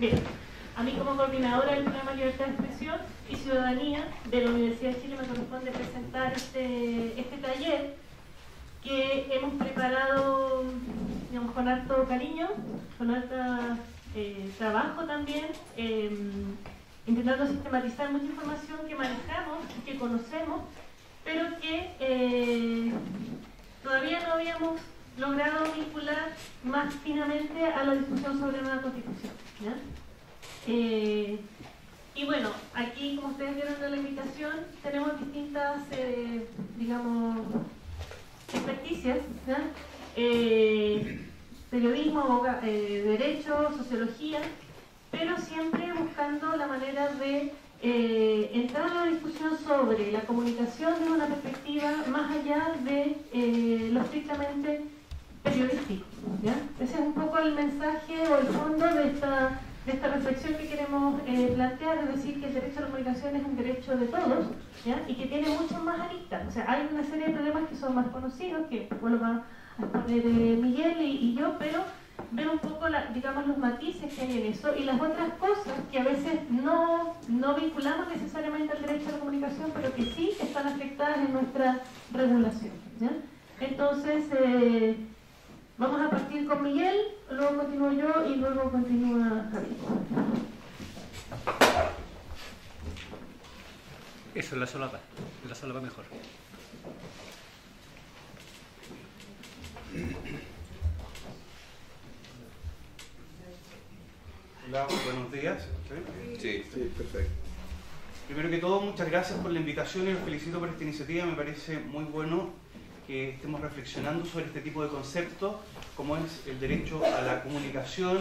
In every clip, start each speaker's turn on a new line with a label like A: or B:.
A: Bien, a mí como coordinadora del programa Libertad de Expresión y Ciudadanía de la Universidad de Chile me corresponde presentar este taller que hemos preparado, digamos, con harto cariño, con harto trabajo también, intentando sistematizar mucha información que manejamos, que conocemos, pero que todavía no habíamos logrado vincular más finamente a la discusión sobre la nueva Constitución, ¿ya? Y bueno, aquí, como ustedes vieron en la invitación, tenemos distintas, digamos, experticias, ¿ya? Periodismo, derecho, sociología, pero siempre buscando la manera de entrar a la discusión sobre la comunicación desde una perspectiva más allá de lo estrictamente periodístico, ¿ya? Ese es un poco el mensaje o el fondo de esta reflexión que queremos plantear, es decir, que el derecho a la comunicación es un derecho de todos, ¿ya? Y que tiene muchas más aristas. O sea, hay una serie de problemas que son más conocidos, que bueno, va a exponer Miguel y yo, pero ver un poco, digamos, los matices que hay en eso y las otras cosas que a veces no vinculamos necesariamente al derecho a la comunicación, pero que sí están afectadas en nuestra regulación, ¿ya? Entonces, vamos a partir con Miguel, luego continúo yo y luego continúa Javier.
B: Eso, en la solapa mejor.
C: Hola, buenos días.
D: Sí, perfecto.
C: Primero que todo, muchas gracias por la invitación y los felicito por esta iniciativa. Me parece muy bueno que estemos reflexionando sobre este tipo de conceptos, como es el derecho a la comunicación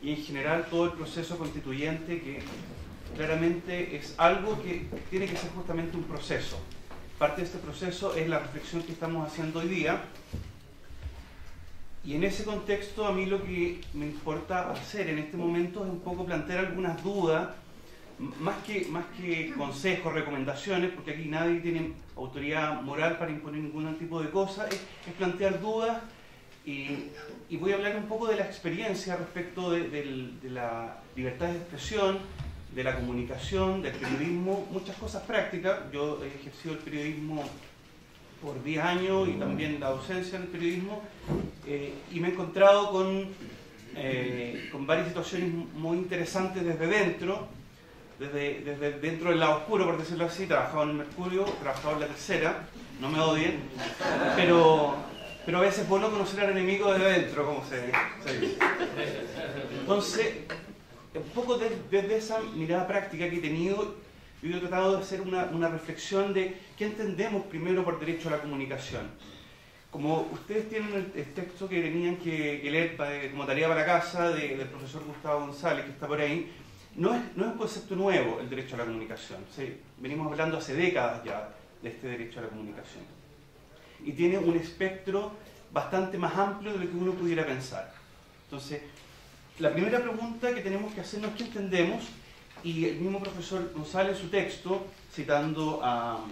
C: y en general todo el proceso constituyente, que claramente es algo que tiene que ser justamente un proceso. Parte de este proceso es la reflexión que estamos haciendo hoy día. Y en ese contexto a mí lo que me importa hacer en este momento es un poco plantear algunas dudas, más que consejos, recomendaciones, porque aquí nadie tiene autoridad moral para imponer ningún tipo de cosa, es plantear dudas y voy a hablar un poco de la experiencia respecto de la libertad de expresión, de la comunicación, del periodismo, muchas cosas prácticas. Yo he ejercido el periodismo por 10 años y también la docencia en el periodismo, y me he encontrado con varias situaciones muy interesantes desde dentro del lado oscuro, por decirlo así. Trabajaba en el Mercurio, trabajaba en la Tercera, no me odien, pero a veces es bueno conocer al enemigo desde dentro, como se dice. Entonces, un poco desde esa mirada práctica que he tenido, yo he tratado de hacer una reflexión de qué entendemos primero por derecho a la comunicación. Como ustedes tienen el texto que tenían que leer como tarea para casa del profesor Gustavo González, que está por ahí, no es un concepto nuevo el derecho a la comunicación. ¿Sí? Venimos hablando hace décadas ya de este derecho a la comunicación. Y tiene un espectro bastante más amplio de lo que uno pudiera pensar. Entonces, la primera pregunta que tenemos que hacernos es qué entendemos. Y el mismo profesor González, en su texto, citando a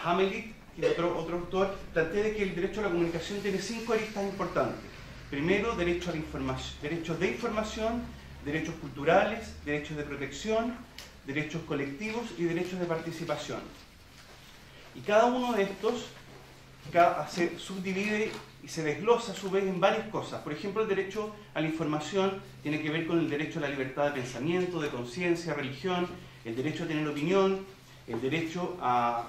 C: Hamelit, que es otro autor, plantea de que el derecho a la comunicación tiene 5 aristas importantes. Primero, derecho a la información, derechos de información, derechos culturales, derechos de protección, derechos colectivos y derechos de participación. Y cada uno de estos se subdivide y se desglosa a su vez en varias cosas. Por ejemplo, el derecho a la información tiene que ver con el derecho a la libertad de pensamiento, de conciencia, religión, el derecho a tener opinión, el derecho a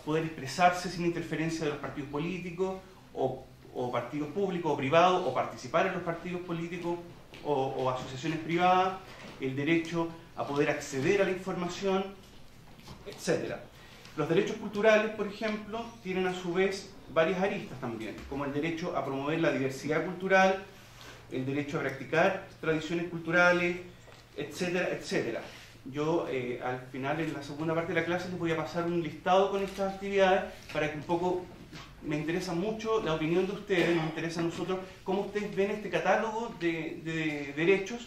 C: poder expresarse sin interferencia de los partidos políticos o partidos públicos o privados, o participar en los partidos políticos o asociaciones privadas, el derecho a poder acceder a la información, etc. Los derechos culturales, por ejemplo, tienen a su vez varias aristas también, como el derecho a promover la diversidad cultural, el derecho a practicar tradiciones culturales, etcétera, etcétera. Yo al final, en la segunda parte de la clase, les voy a pasar un listado con estas actividades para que un poco, me interesa mucho la opinión de ustedes, nos interesa a nosotros cómo ustedes ven este catálogo de derechos,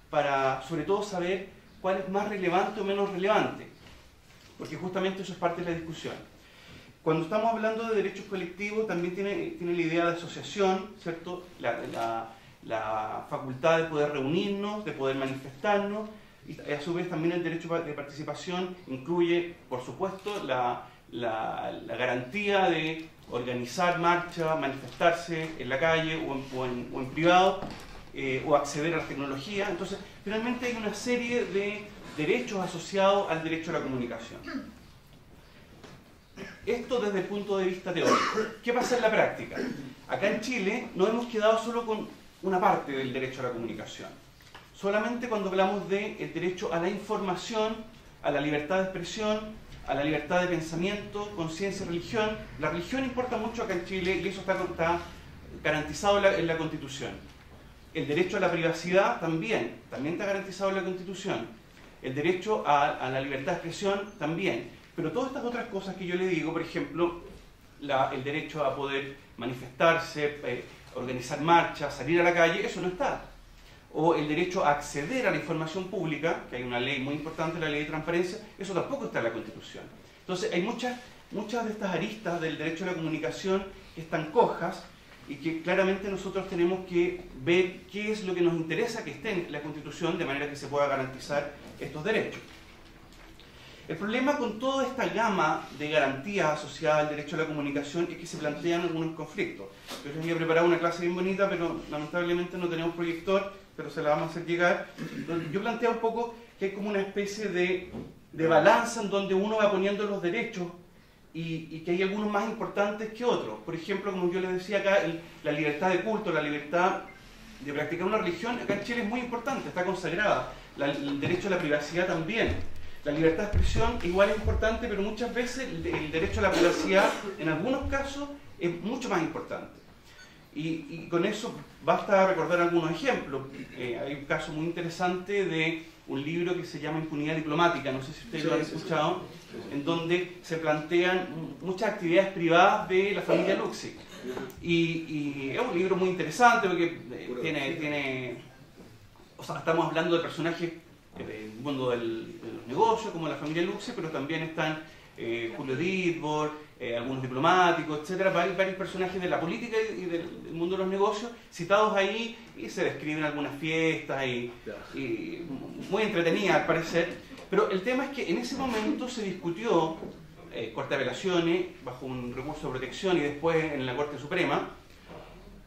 C: para sobre todo saber cuál es más relevante o menos relevante, porque justamente eso es parte de la discusión. Cuando estamos hablando de derechos colectivos, también tiene la idea de asociación, ¿cierto? la facultad de poder reunirnos, de poder manifestarnos, y a su vez también el derecho de participación incluye, por supuesto, la garantía de organizar marcha, manifestarse en la calle o en privado, o acceder a la tecnología. Entonces, finalmente hay una serie de derechos asociados al derecho a la comunicación. Esto desde el punto de vista teórico. ¿Qué pasa en la práctica? Acá en Chile nos hemos quedado solo con una parte del derecho a la comunicación. Solamente cuando hablamos del derecho a la información, a la libertad de expresión, a la libertad de pensamiento, conciencia y religión. La religión importa mucho acá en Chile y eso está garantizado en la Constitución. El derecho a la privacidad también está garantizado en la Constitución. El derecho a la libertad de expresión también. Pero todas estas otras cosas que yo le digo, por ejemplo, el derecho a poder manifestarse, organizar marchas, salir a la calle, eso no está. O el derecho a acceder a la información pública, que hay una ley muy importante, la ley de transparencia, eso tampoco está en la Constitución. Entonces hay muchas de estas aristas del derecho a la comunicación que están cojas y que claramente nosotros tenemos que ver qué es lo que nos interesa que esté en la Constitución de manera que se pueda garantizar estos derechos. El problema con toda esta gama de garantías asociadas al derecho a la comunicación es que se plantean algunos conflictos. Yo les había preparado una clase bien bonita, pero lamentablemente no tenemos proyector, pero se la vamos a hacer llegar. Yo planteo un poco que hay como una especie de balanza en donde uno va poniendo los derechos y que hay algunos más importantes que otros. Por ejemplo, como yo les decía acá, la libertad de culto, la libertad de practicar una religión, acá en Chile es muy importante, está consagrada. El derecho a la privacidad también. La libertad de expresión igual es importante, pero muchas veces el derecho a la privacidad, en algunos casos, es mucho más importante. Y con eso basta recordar algunos ejemplos. Hay un caso muy interesante de un libro que se llama Impunidad Diplomática, no sé si ustedes lo han escuchado, en donde se plantean muchas actividades privadas de la familia Luxig. Y es un libro muy interesante porque o sea, estamos hablando de personajes del mundo de los negocios, como la familia Luxig, pero también están Julio Ditborg, algunos diplomáticos, etcétera, varios personajes de la política y del mundo de los negocios citados ahí, y se describen algunas fiestas y muy entretenidas al parecer. Pero el tema es que en ese momento se discutió, Corte de Apelaciones, bajo un recurso de protección y después en la Corte Suprema,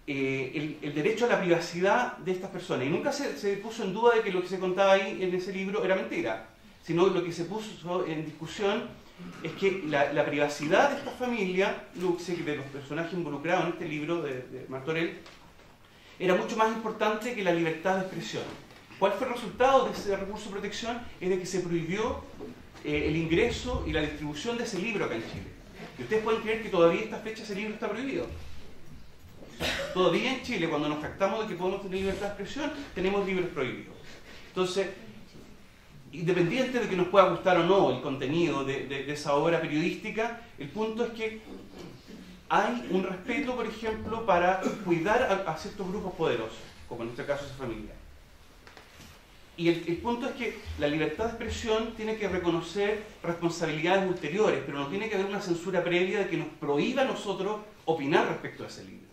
C: el derecho a la privacidad de estas personas. Y nunca se puso en duda de que lo que se contaba ahí en ese libro era mentira, sino lo que se puso en discusión es que la privacidad de esta familia Luxig, de los personajes involucrados en este libro de Martorell, era mucho más importante que la libertad de expresión. ¿Cuál fue el resultado de ese recurso de protección? Es de que se prohibió el ingreso y la distribución de ese libro acá en Chile. Y ustedes pueden creer que todavía a esta fecha ese libro está prohibido. Todavía en Chile, cuando nos jactamos de que podemos tener libertad de expresión, tenemos libros prohibidos. Entonces, independiente de que nos pueda gustar o no el contenido de esa obra periodística, el punto es que hay un respeto, por ejemplo, para cuidar a ciertos grupos poderosos, como en este caso esa familia. Y el punto es que la libertad de expresión tiene que reconocer responsabilidades ulteriores, pero no tiene que haber una censura previa de que nos prohíba a nosotros opinar respecto a ese libro.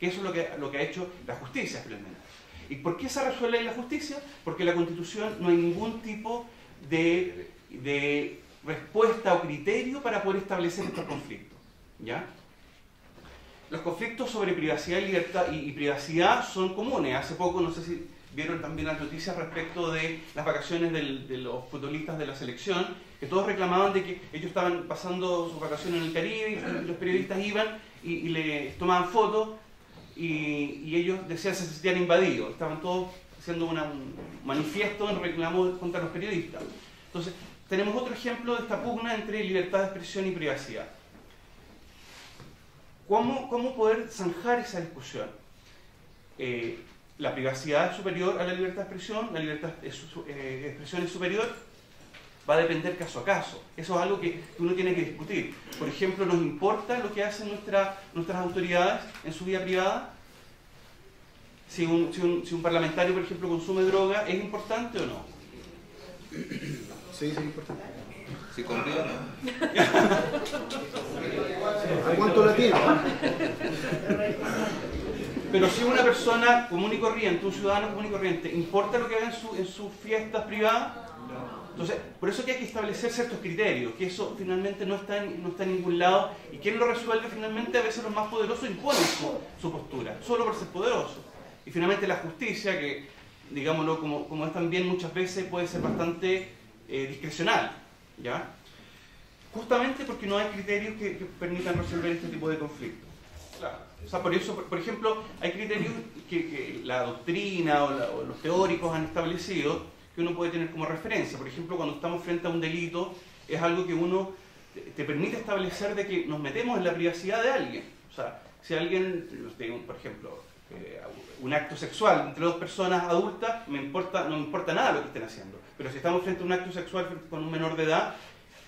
C: Que eso es lo que ha hecho la justicia, finalmente. ¿Y por qué se resuelve en la justicia? Porque en la Constitución no hay ningún tipo de respuesta o criterio para poder establecer estos conflictos. ¿Ya? Los conflictos sobre privacidad y libertad y privacidad son comunes. Hace poco, no sé si vieron también las noticias respecto de las vacaciones de los futbolistas de la selección, que todos reclamaban de que ellos estaban pasando sus vacaciones en el Caribe y los periodistas iban y les tomaban fotos y ellos decían que se sentían invadidos. Estaban todos haciendo un manifiesto en reclamo contra los periodistas. Entonces, tenemos otro ejemplo de esta pugna entre libertad de expresión y privacidad. ¿Cómo poder zanjar esa discusión? La privacidad es superior a la libertad de expresión, la libertad de expresión es superior, va a depender caso a caso. Eso es algo que uno tiene que discutir. Por ejemplo, ¿nos importa lo que hacen nuestras autoridades en su vida privada? Si un parlamentario, por ejemplo, consume droga, ¿es importante o no?
D: Sí, es importante.
E: Si conviene.
D: ¿A cuánto la tiene?
C: Pero si una persona común y corriente, un ciudadano común y corriente, ¿importa lo que haga en sus fiestas privadas? Entonces, por eso que hay que establecer ciertos criterios, que eso finalmente no está en ningún lado, y quien lo resuelve finalmente, a veces los más poderosos imponen su postura, solo por ser poderosos. Y finalmente la justicia, que digámoslo como es también muchas veces, puede ser bastante discrecional, ¿ya? Justamente porque no hay criterios que permitan resolver este tipo de conflictos. Claro. O sea, por eso, por ejemplo, hay criterios que la doctrina o los teóricos han establecido que uno puede tener como referencia. Por ejemplo, cuando estamos frente a un delito, es algo que uno te permite establecer de que nos metemos en la privacidad de alguien. O sea, si alguien, por ejemplo, un acto sexual entre dos personas adultas, no me importa nada lo que estén haciendo. Pero si estamos frente a un acto sexual con un menor de edad,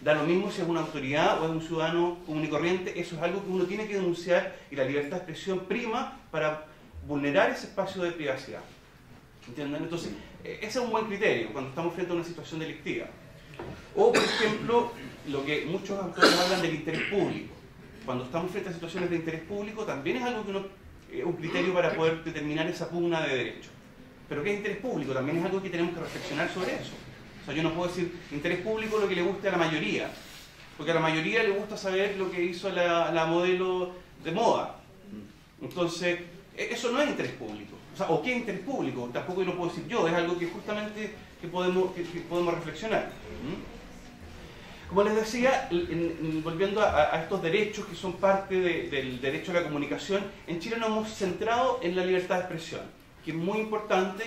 C: da lo mismo si es una autoridad o es un ciudadano común y corriente, eso es algo que uno tiene que denunciar, y la libertad de expresión prima para vulnerar ese espacio de privacidad. ¿Entienden? Entonces, ese es un buen criterio cuando estamos frente a una situación delictiva. O, por ejemplo, lo que muchos autores hablan del interés público. Cuando estamos frente a situaciones de interés público, también es algo que un criterio para poder determinar esa pugna de derecho. Pero ¿qué es interés público? También es algo que tenemos que reflexionar sobre eso. O sea, yo no puedo decir interés público lo que le guste a la mayoría, porque a la mayoría le gusta saber lo que hizo la modelo de moda. Entonces, eso no es interés público. O sea, ¿o qué es interés público? Tampoco lo puedo decir yo, es algo que justamente que podemos reflexionar. Como les decía, volviendo a estos derechos que son parte del derecho a la comunicación, en Chile nos hemos centrado en la libertad de expresión, que es muy importante,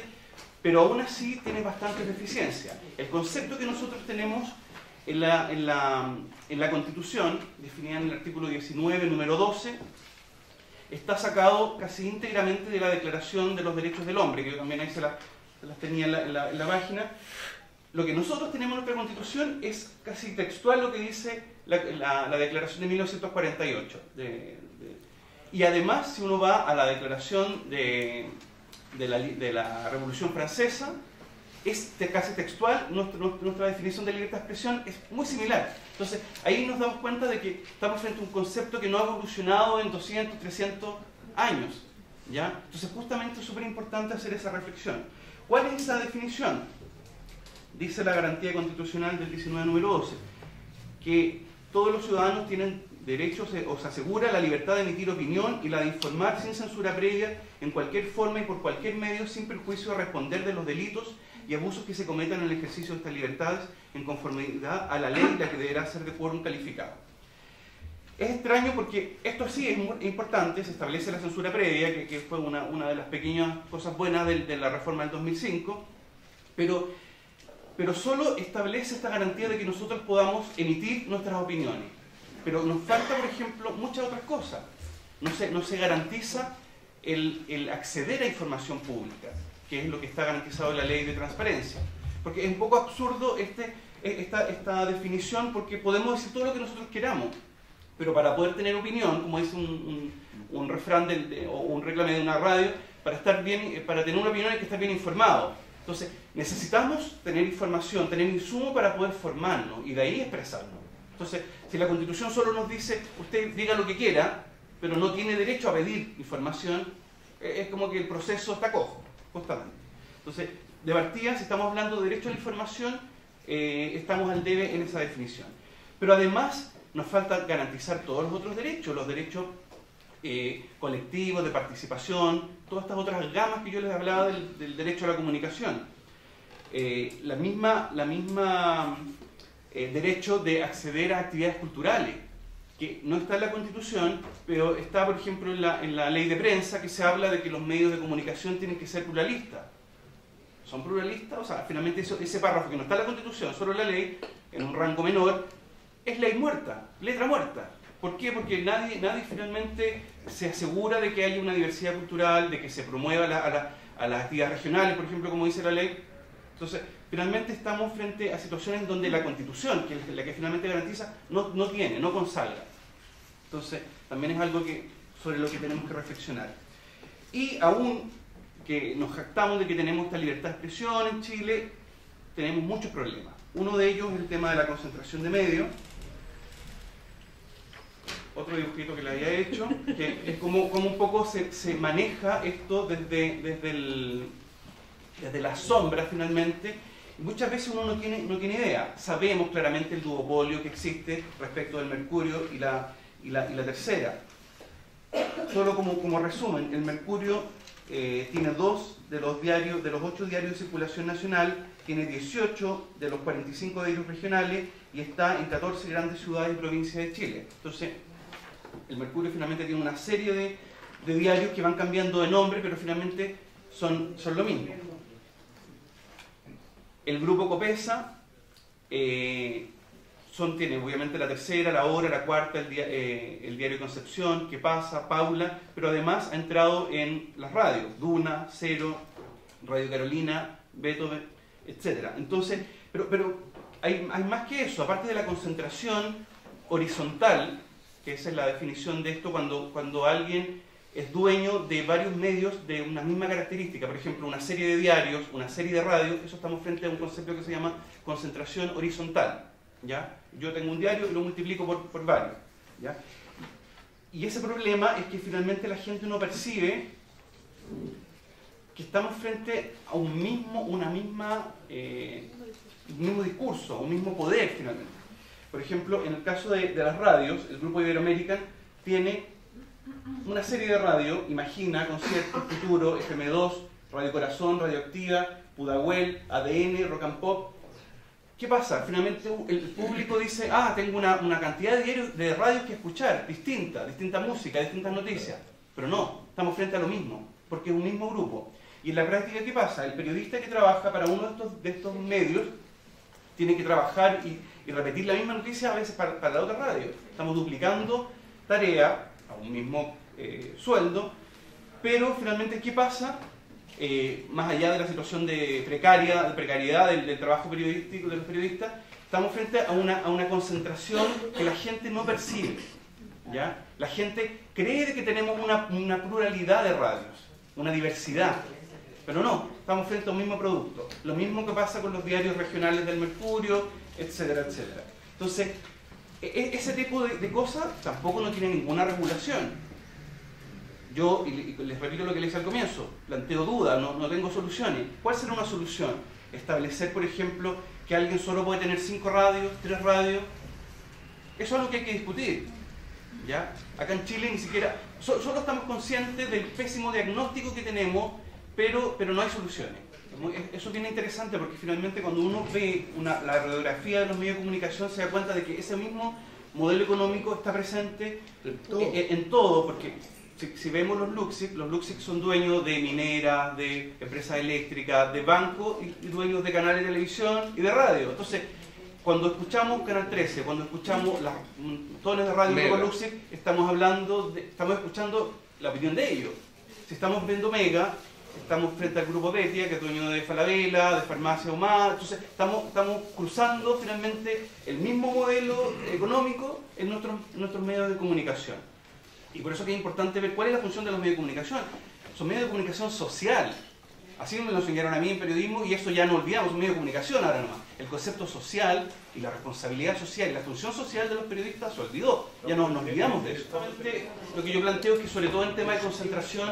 C: pero aún así tiene bastantes deficiencias. El concepto que nosotros tenemos en la Constitución, definida en el artículo 19, número 12, está sacado casi íntegramente de la Declaración de los Derechos del Hombre, que yo también ahí se las tenía en la página. Lo que nosotros tenemos en nuestra Constitución es casi textual lo que dice la Declaración de 1948. Y además, si uno va a la Declaración de la Revolución Francesa, es casi textual, nuestra definición de libertad de expresión es muy similar. Entonces, ahí nos damos cuenta de que estamos frente a un concepto que no ha evolucionado en 200, 300 años, ¿ya? Entonces, justamente es súper importante hacer esa reflexión. ¿Cuál es esa definición? Dice la garantía constitucional del 19, número 12, que todos los ciudadanos tienen derechos, o se asegura la libertad de emitir opinión y la de informar sin censura previa, en cualquier forma y por cualquier medio, sin perjuicio de responder de los delitos y abusos que se cometan en el ejercicio de estas libertades, en conformidad a la ley, la que deberá ser de quórum calificado. Es extraño porque esto sí es muy importante, se establece la censura previa, que fue una de las pequeñas cosas buenas de la reforma del 2005, pero solo establece esta garantía de que nosotros podamos emitir nuestras opiniones. Pero nos falta, por ejemplo, muchas otras cosas. No se garantiza el acceder a información pública, que es lo que está garantizado en la ley de transparencia. Porque es un poco absurdo esta definición, porque podemos decir todo lo que nosotros queramos, pero para poder tener opinión, como dice un refrán o un reclame de una radio, para tener una opinión hay que estar bien informado. Entonces, necesitamos tener información, tener insumo para poder formarnos y de ahí expresarnos. Entonces, si la Constitución solo nos dice, usted diga lo que quiera, pero no tiene derecho a pedir información, es como que el proceso está cojo, justamente. Entonces, de partida, si estamos hablando de derecho a la información, estamos al debe en esa definición. Pero además, nos falta garantizar todos los otros derechos, los derechos colectivos, de participación, todas estas otras gamas que yo les hablaba del derecho a la comunicación. La misma derecho de acceder a actividades culturales, que no está en la Constitución, pero está, por ejemplo, en la ley de prensa, que se habla de que los medios de comunicación tienen que ser pluralistas. ¿Son pluralistas? O sea, finalmente ese párrafo que no está en la Constitución, solo en la ley, en un rango menor, es ley muerta, letra muerta. ¿Por qué? Porque nadie finalmente se asegura de que haya una diversidad cultural, de que se promueva a las actividades regionales, por ejemplo, como dice la ley. Entonces, finalmente estamos frente a situaciones donde la Constitución, que es la que finalmente garantiza, no consagra. Entonces, también es algo sobre lo que tenemos que reflexionar. Y aún que nos jactamos de que tenemos esta libertad de expresión en Chile, tenemos muchos problemas. Uno de ellos es el tema de la concentración de medios. otro dibujito que le había hecho, que es como un poco se maneja esto desde la sombra finalmente. Y muchas veces uno no tiene idea. Sabemos claramente el duopolio que existe respecto del Mercurio y la Tercera. Solo como resumen, el Mercurio tiene 2 de los 8 diarios de circulación nacional, tiene 18 de los 45 diarios regionales y está en 14 grandes ciudades y provincias de Chile. Entonces, el Mercurio finalmente tiene una serie de diarios que van cambiando de nombre, pero finalmente son lo mismo. El grupo Copesa tiene obviamente la Tercera, la Hora, la Cuarta, el diario Concepción, ¿Qué pasa?, Paula, pero además ha entrado en las radios, Duna, Cero, Radio Carolina, Beethoven, etc. Entonces, pero hay más que eso, aparte de la concentración horizontal, que esa es la definición de esto, cuando alguien es dueño de varios medios de una misma característica, por ejemplo, una serie de diarios, una serie de radios, eso estamos frente a un concepto que se llama concentración horizontal, ¿ya? Yo tengo un diario y lo multiplico por varios, ¿ya? Y ese problema es que finalmente la gente no percibe que estamos frente a un mismo discurso, un mismo poder finalmente. Por ejemplo, en el caso de las radios, el Grupo Iberoamerican tiene una serie de radios, Imagina, Concierto, Futuro, FM2, Radio Corazón, Radioactiva, Pudahuel, ADN, Rock and Pop. ¿Qué pasa? Finalmente el público dice, tengo una cantidad de radios que escuchar, distinta música, distintas noticias. Pero no, estamos frente a lo mismo, porque es un mismo grupo. Y en la práctica, ¿qué pasa? El periodista que trabaja para uno de estos medios tiene que trabajar y repetir la misma noticia a veces para la otra radio. Estamos duplicando tarea a un mismo sueldo, pero finalmente, ¿qué pasa? Más allá de la situación de precariedad del trabajo periodístico de los periodistas, estamos frente a una concentración que la gente no percibe, ¿ya? La gente cree que tenemos una pluralidad de radios, una diversidad, pero no, estamos frente a un mismo producto. Lo mismo que pasa con los diarios regionales del Mercurio, etcétera, etcétera. Entonces, ese tipo de cosas tampoco no tiene ninguna regulación. Yo, y les repito lo que les dije al comienzo, planteo dudas, no tengo soluciones. ¿Cuál será una solución? Establecer, por ejemplo, que alguien solo puede tener 5 radios, 3 radios. Eso es algo que hay que discutir, ¿ya? Acá en Chile ni siquiera... Solo estamos conscientes del pésimo diagnóstico que tenemos, pero no hay soluciones. Eso es bien interesante porque finalmente cuando uno ve la radiografía de los medios de comunicación se da cuenta de que ese mismo modelo económico está presente en todo, porque si vemos los LUXIC son dueños de mineras, de empresas eléctricas, de bancos y dueños de canales de televisión y de radio. Entonces, cuando escuchamos Canal 13, cuando escuchamos las montones de radio con LUXIC, estamos escuchando la opinión de ellos. Si estamos viendo Mega, estamos frente al grupo Betia, que es dueño de Falabella, de Farmacia Humana. Entonces estamos cruzando finalmente el mismo modelo económico en nuestros medios de comunicación. Y por eso que es importante ver cuál es la función de los medios de comunicación. Son medios de comunicación social. Así me lo enseñaron a mí en periodismo y eso ya no olvidamos, un medio de comunicación ahora nomás. El concepto social y la responsabilidad social y la función social de los periodistas se olvidó. Ya no nos olvidamos de eso. Lo que yo planteo es que sobre todo en tema de concentración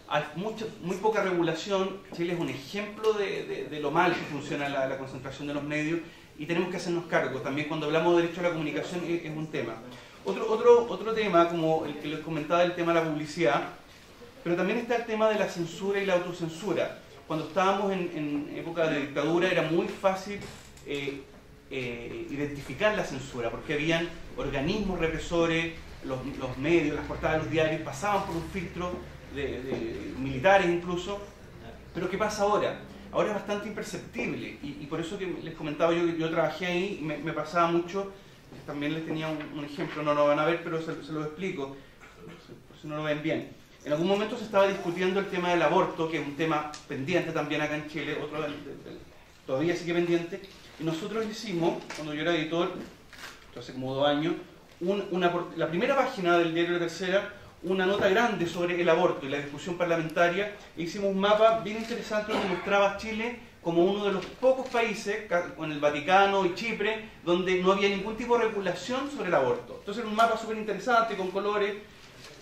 C: hay muy poca regulación. Chile es un ejemplo de lo mal que funciona la concentración de los medios y tenemos que hacernos cargo. También cuando hablamos de derecho a la comunicación es un tema. Otro tema, como el que les comentaba, el tema de la publicidad, pero también está el tema de la censura y la autocensura. Cuando estábamos en época de dictadura era muy fácil identificar la censura, porque habían organismos represores, los medios, las portadas de los diarios pasaban por un filtro de militares incluso. Pero ¿qué pasa ahora? Ahora es bastante imperceptible y por eso que les comentaba, yo trabajé ahí y me pasaba mucho. También les tenía un ejemplo, no lo van a ver, pero se lo explico, por si no lo ven bien. En algún momento se estaba discutiendo el tema del aborto, que es un tema pendiente también acá en Chile, todavía sigue pendiente, y nosotros hicimos, cuando yo era editor, hace como 2 años, la primera página del diario La Tercera, una nota grande sobre el aborto y la discusión parlamentaria, e hicimos un mapa bien interesante donde mostraba Chile como uno de los pocos países, con el Vaticano y Chipre, donde no había ningún tipo de regulación sobre el aborto. Entonces era un mapa súper interesante, con colores,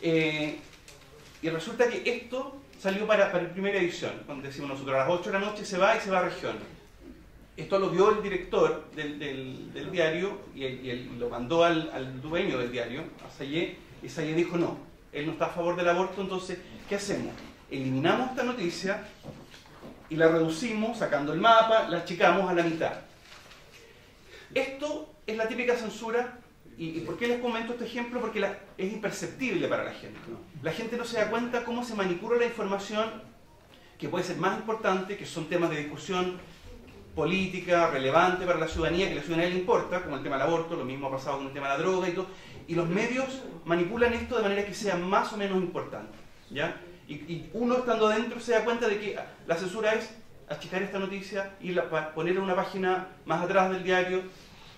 C: y resulta que esto salió para la primera edición, donde decimos nosotros, a las 8 de la noche se va y se va a región. Esto lo vio el director del diario y lo mandó al dueño del diario, a Sayé, y Sayé dijo no, él no está a favor del aborto, entonces, ¿qué hacemos? Eliminamos esta noticia y la reducimos, sacando el mapa, la achicamos a la mitad. Esto es la típica censura. ¿Y por qué les comento este ejemplo? Porque es imperceptible para la gente. La gente no se da cuenta cómo se manipula la información que puede ser más importante, que son temas de discusión política, relevante para la ciudadanía, que a la ciudadanía le importa, como el tema del aborto, lo mismo ha pasado con el tema de la droga y todo. Y los medios manipulan esto de manera que sea más o menos importante, ¿ya? Y uno estando adentro se da cuenta de que la censura es achicar esta noticia y ponerla en una página más atrás del diario.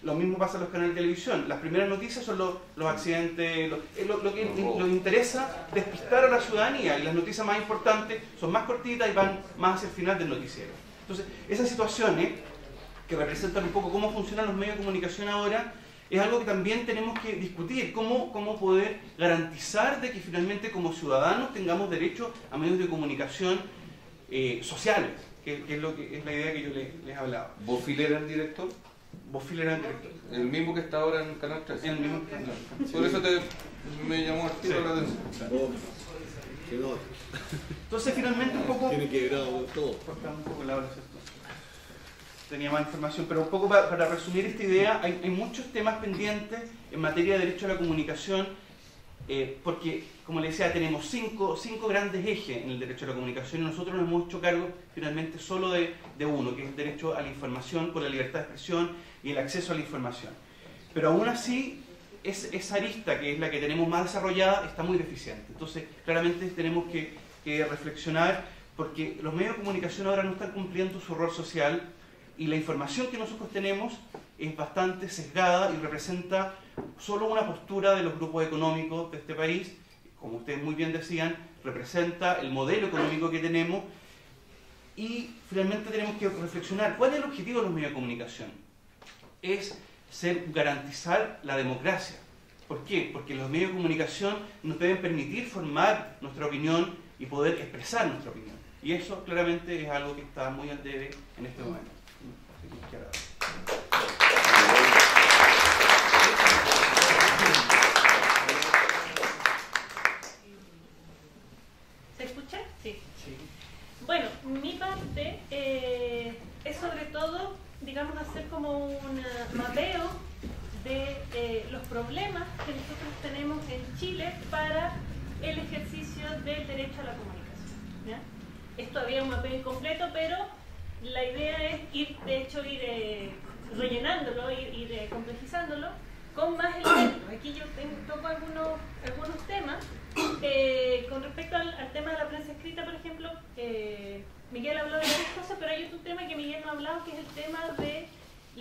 C: Lo mismo pasa en los canales de televisión. Las primeras noticias son los accidentes, lo que nos interesa despistar a la ciudadanía, y las noticias más importantes son más cortitas y van más hacia el final del noticiero. Entonces, esas situaciones que representan un poco cómo funcionan los medios de comunicación ahora, es algo que también tenemos que discutir, cómo poder garantizar de que finalmente como ciudadanos tengamos derecho a medios de comunicación sociales, que es la idea que yo les hablaba.
E: ¿Bofill era el director?
C: Bofill era el director.
E: El mismo que está ahora en Canal 3.
C: El mismo.
E: Por eso me llamó al tiro la atención.
C: Entonces finalmente un poco...
D: Tiene que ver todo.
C: Un poco la hora, ¿cierto? Tenía más información, pero un poco para resumir esta idea, hay muchos temas pendientes en materia de derecho a la comunicación, porque, como les decía, tenemos cinco grandes ejes en el derecho a la comunicación, y nosotros nos hemos hecho cargo finalmente solo de uno, que es el derecho a la información por la libertad de expresión y el acceso a la información. Pero aún así, esa arista, que es la que tenemos más desarrollada, está muy deficiente. Entonces, claramente tenemos que reflexionar, porque los medios de comunicación ahora no están cumpliendo su rol social, y la información que nosotros tenemos es bastante sesgada y representa solo una postura de los grupos económicos de este país. Como ustedes muy bien decían, representa el modelo económico que tenemos, y finalmente tenemos que reflexionar cuál es el objetivo de los medios de comunicación. Es garantizar la democracia. ¿Por qué? Porque los medios de comunicación nos deben permitir formar nuestra opinión y poder expresar nuestra opinión. Y eso claramente es algo que está muy al debe en este momento.
A: ¿Se escucha? Sí. Bueno, mi parte es sobre todo, digamos, hacer como un mapeo de los problemas que nosotros tenemos en Chile para el ejercicio del derecho a la comunicación, ¿ya? Es todavía un mapeo incompleto, pero la idea es ir rellenándolo, ir complejizándolo con más elementos. Aquí yo toco algunos temas. Con respecto al tema de la prensa escrita, por ejemplo, Miguel habló de varias cosas, pero hay otro tema que Miguel no ha hablado, que es el tema de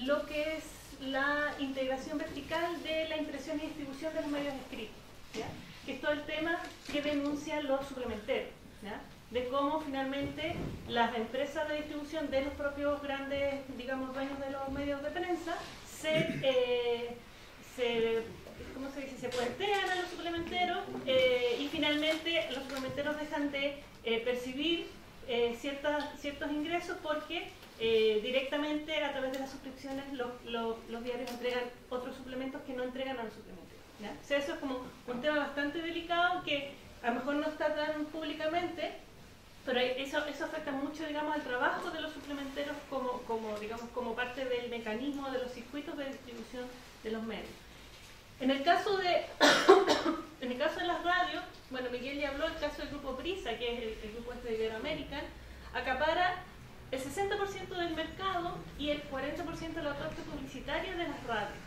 A: lo que es la integración vertical de la impresión y distribución de los medios escritos, ¿ya? Que es todo el tema que denuncian los suplementeros, ¿ya? De cómo finalmente las empresas de distribución de los propios grandes, digamos, dueños de los medios de prensa ¿cómo se dice? Se puentean a los suplementeros, y finalmente los suplementeros dejan de percibir ciertos ingresos porque directamente a través de las suscripciones los diarios entregan otros suplementos que no entregan a los suplementeros, ¿ya? O sea, eso es como un tema bastante delicado que a lo mejor no está tan públicamente, pero eso afecta mucho, digamos, al trabajo de los suplementeros como parte del mecanismo de los circuitos de distribución de los medios. En el caso de las radios, bueno, Miguel ya habló del caso del grupo Prisa, que es el grupo de Iberoamerican, acapara el 60% del mercado y el 40% de la oferta publicitaria de las radios,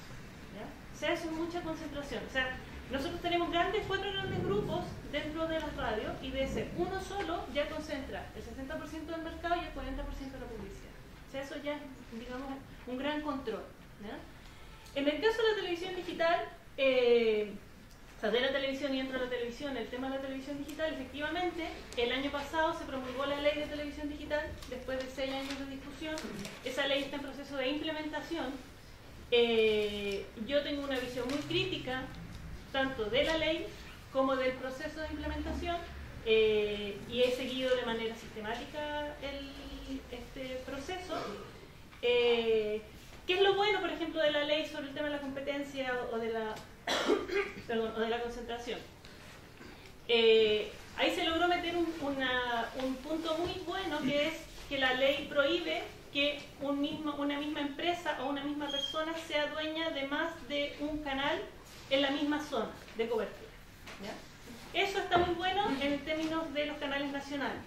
A: ¿ya? O sea, eso es mucha concentración. O sea, nosotros tenemos cuatro grandes grupos dentro de las radios, y de ese uno solo ya concentra el 60% del mercado y el 40% de la publicidad. O sea, eso ya es, digamos, un gran control, ¿ya? En el caso de la televisión digital, O sea, de la televisión y entra la televisión, el tema de la televisión digital, efectivamente, el año pasado se promulgó la ley de televisión digital, después de 6 años de discusión. Esa ley está en proceso de implementación. Yo tengo una visión muy crítica, tanto de la ley como del proceso de implementación, y he seguido de manera sistemática este proceso. ¿Qué es lo bueno, por ejemplo, de la ley sobre el tema de la competencia o de la, perdón, o de la concentración? Ahí se logró meter un punto muy bueno, que es que la ley prohíbe que una misma empresa o una misma persona sea dueña de más de un canal en la misma zona de cobertura, ¿ya? Eso está muy bueno en términos de los canales nacionales,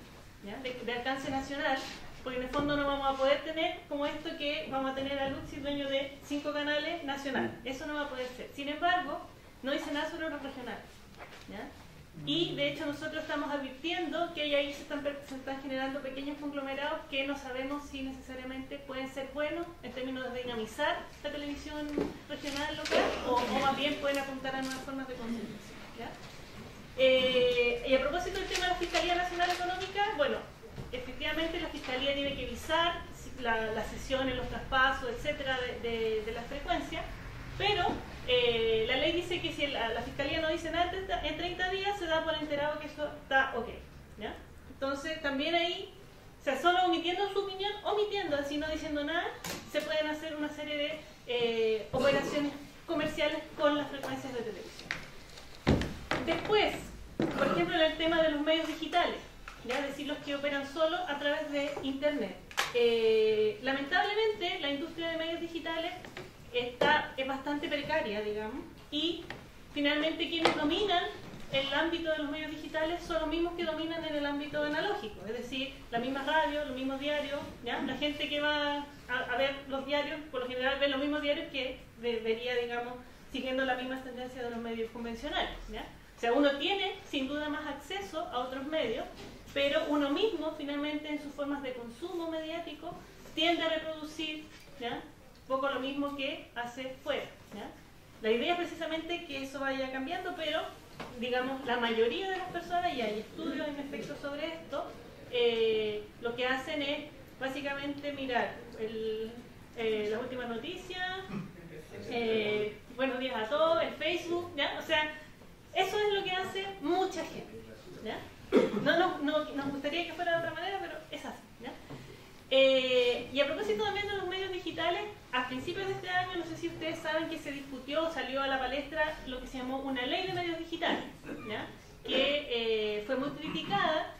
A: ¿ya? De alcance nacional, porque en el fondo no vamos a poder tener como esto que vamos a tener a Luxi dueño de 5 canales nacionales. Eso no va a poder ser. Sin embargo, no dice nada sobre los regionales, ¿ya? Y de hecho nosotros estamos advirtiendo que ahí se están generando pequeños conglomerados que no sabemos si necesariamente pueden ser buenos en términos de dinamizar la televisión regional local o más bien pueden apuntar a nuevas formas de concentración, ¿ya? Y a propósito del tema de la Fiscalía Nacional Económica, bueno, efectivamente la Fiscalía tiene que visar las sesiones, los traspasos, etcétera, de las frecuencias, pero la ley dice que si la Fiscalía no dice nada en 30 días, se da por enterado que eso está ok, ¿ya? Entonces, también ahí, o sea, solo omitiendo su opinión, así no diciendo nada, se pueden hacer una serie de operaciones comerciales con las frecuencias de televisión. Después, por ejemplo, en el tema de los medios digitales, ¿ya? Es decir, los que operan solo a través de Internet. Lamentablemente, la industria de medios digitales es bastante precaria, digamos, y finalmente quienes dominan el ámbito de los medios digitales son los mismos que dominan en el ámbito analógico, es decir, la misma radio, los mismos diarios, ¿ya? La gente que va a ver los diarios, por lo general ve los mismos diarios que debería, digamos, siguiendo la misma tendencia de los medios convencionales, ¿ya? O sea, uno tiene sin duda más acceso a otros medios, pero uno mismo finalmente en sus formas de consumo mediático tiende a reproducir, ¿ya? Poco lo mismo que hace fuera, ¿ya? La idea es precisamente que eso vaya cambiando, pero digamos la mayoría de las personas, y hay estudios en efecto sobre esto, lo que hacen es básicamente mirar las últimas noticias, buenos días a todos, el Facebook, ¿ya? O sea, eso es lo que hace mucha gente, ¿ya? No nos gustaría que fuera de otra manera, pero es así, ¿ya? Y a propósito también de los medios digitales, a principios de este año, no sé si ustedes saben que se discutió, salió a la palestra lo que se llamó una ley de medios digitales, ¿ya? Que fue muy criticada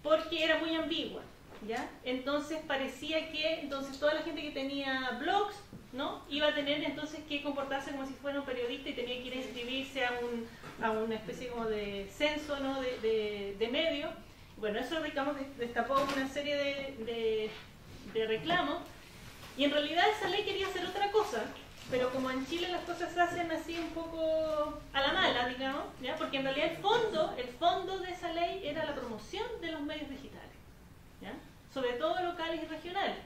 A: porque era muy ambigua, ¿ya? Entonces parecía que toda la gente que tenía blogs, ¿no? Iba a tener entonces que comportarse como si fuera un periodista y tenía que ir a inscribirse a una especie como de censo, ¿no? de medios. Bueno, eso, digamos, destapó una serie de reclamos, y en realidad esa ley quería hacer otra cosa, pero como en Chile las cosas se hacen así un poco a la mala, digamos, ¿ya? Porque en realidad el fondo de esa ley era la promoción de los medios digitales, ¿ya? Sobre todo locales y regionales,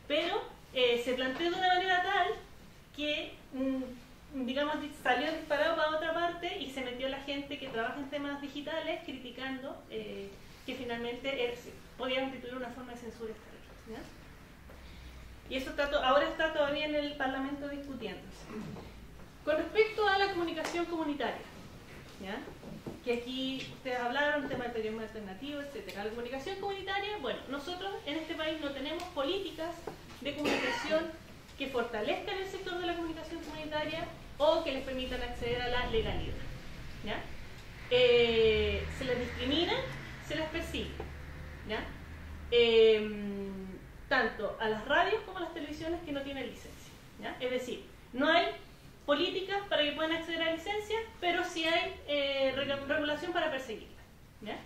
A: pero se planteó de una manera tal que digamos, salió disparado para otra parte y se metió la gente que trabaja en temas digitales criticando que finalmente podía constituir una forma de censura externa, ¿ya? Y eso ahora está todavía en el Parlamento discutiéndose. Con respecto a la comunicación comunitaria, ¿ya? Que aquí ustedes hablaron, tema del periodismo alternativo, etc. La comunicación comunitaria, bueno, nosotros en este país no tenemos políticas de comunicación que fortalezcan el sector de la comunicación comunitaria o que les permitan acceder a la legalidad, ¿ya? Se les discrimina, se les persigue, ¿ya? Tanto a las radios como a las televisiones que no tienen licencia, ¿ya? Es decir, no hay políticas para que puedan acceder a licencia, pero sí hay regulación para perseguirlas, ¿ya?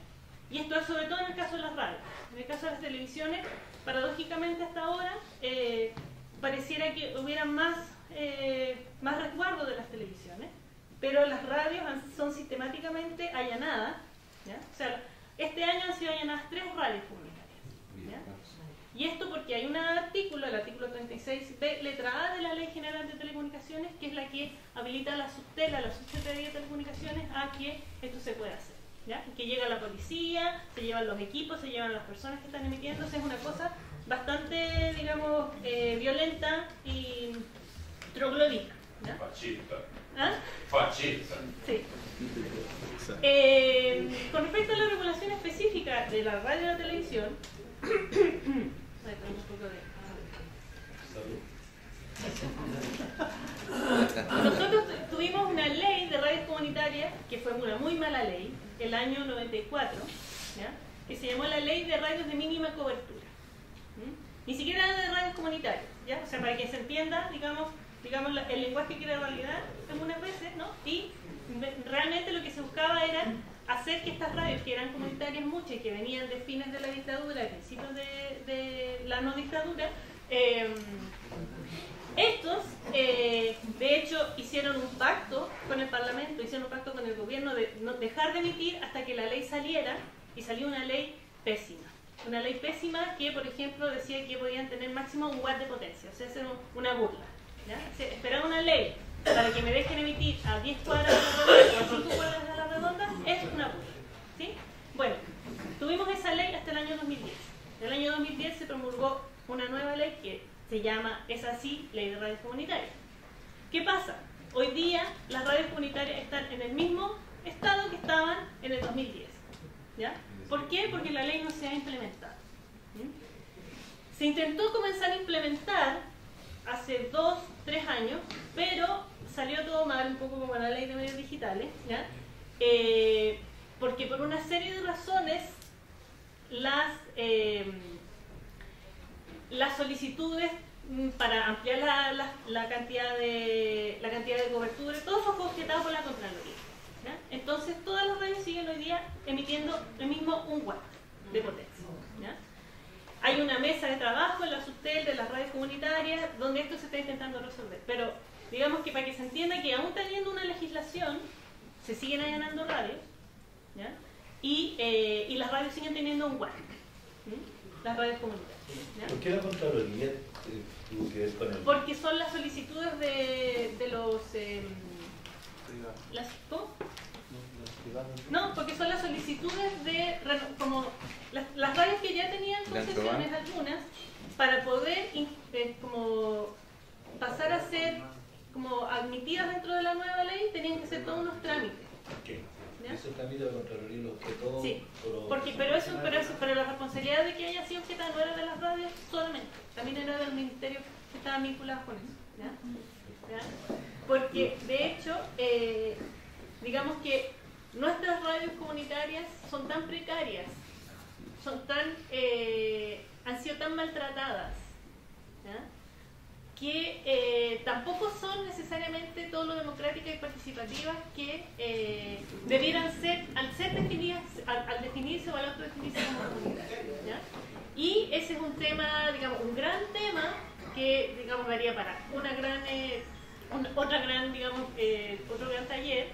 A: Y esto es sobre todo en el caso de las radios. En el caso de las televisiones, paradójicamente hasta ahora, pareciera que hubiera más resguardo de las televisiones, pero las radios son sistemáticamente allanadas, ¿ya? O sea, este año han sido allanadas 3 radios comunitarias, ¿ya? Y esto porque hay un artículo, el artículo 36 de letra A de la Ley General de Telecomunicaciones, que es la que habilita a la Subsecretaría de Telecomunicaciones a que esto se pueda hacer, ¿ya? Que llega la policía, se llevan los equipos, se llevan las personas que están emitiéndose, es una cosa bastante, digamos, violenta y troglodita, ¿ya?
F: Fascista.
A: ¿Ah?
F: Fascista.
A: Sí. Con respecto a la regulación específica de la radio y la televisión, nosotros tuvimos una ley de radios comunitarias que fue una muy mala ley, el año 94, ¿ya? Que se llamó la Ley de Radios de Mínima Cobertura. Ni siquiera era de radios comunitarias, ¿ya? O sea, para que se entienda, digamos el lenguaje que era realidad algunas veces, ¿no? Y realmente lo que se buscaba era hacer que estas radios, que eran comunitarias muchas y que venían de fines de la dictadura, de principios de la no dictadura, estos, de hecho, hicieron un pacto con el Parlamento, hicieron un pacto con el gobierno de no dejar de emitir hasta que la ley saliera, y salió una ley pésima. Una ley pésima que, por ejemplo, decía que podían tener máximo 1 watt de potencia, o sea, hacer una burla, ¿ya? O sea, esperar una ley para que me dejen emitir a 10 cuadras a la redonda o a 5 cuadras a la redonda es una burla, ¿sí? Bueno, tuvimos esa ley hasta el año 2010. En el año 2010 se promulgó una nueva ley que se llama, es así, Ley de Radios Comunitarias. ¿Qué pasa? Hoy día las radios comunitarias están en el mismo estado que estaban en el 2010, ¿ya? ¿Por qué? Porque la ley no se ha implementado. Se intentó comenzar a implementar hace 2, 3 años, pero salió todo mal, un poco como la ley de medios digitales, ¿ya? Porque por una serie de razones las solicitudes para ampliar la cantidad de cobertura, todo fue objetado por la Contraloría, ¿ya? Entonces todas las radios siguen hoy día emitiendo el mismo 1 watt de potencia, ¿ya? Hay una mesa de trabajo en la Subtel de las radios comunitarias donde esto se está intentando resolver, pero digamos que para que se entienda que aún teniendo una legislación se siguen allanando radios, ¿ya? Y las radios siguen teniendo 1 watt, las radios comunitarias, ¿ya?
G: ¿Por qué la Contraloría tuvo que ver con el...?
A: Porque son las solicitudes de los... ¿Cómo? No, porque son las solicitudes de... como las radios que ya tenían concesiones algunas, para poder como pasar a ser como admitidas dentro de la nueva ley, tenían que hacer todos unos trámites.
G: ¿Qué?
A: ¿Ya?
G: Ese trámite de la Contraloría lo objetó...
A: Sí, pero la responsabilidad de que haya sido objetada no era de las radios solamente, también era del ministerio que estaban vinculados con eso, ¿ya? ¿Ya? Porque de hecho, digamos que nuestras radios comunitarias son tan precarias, han sido tan maltratadas, ¿ya? Que tampoco son necesariamente todo lo democráticas y participativas que debieran ser, al definirse o al autodefinirse como comunitarias, ¿ya? Y ese es un tema, digamos, un gran tema que, digamos, daría para otro gran taller,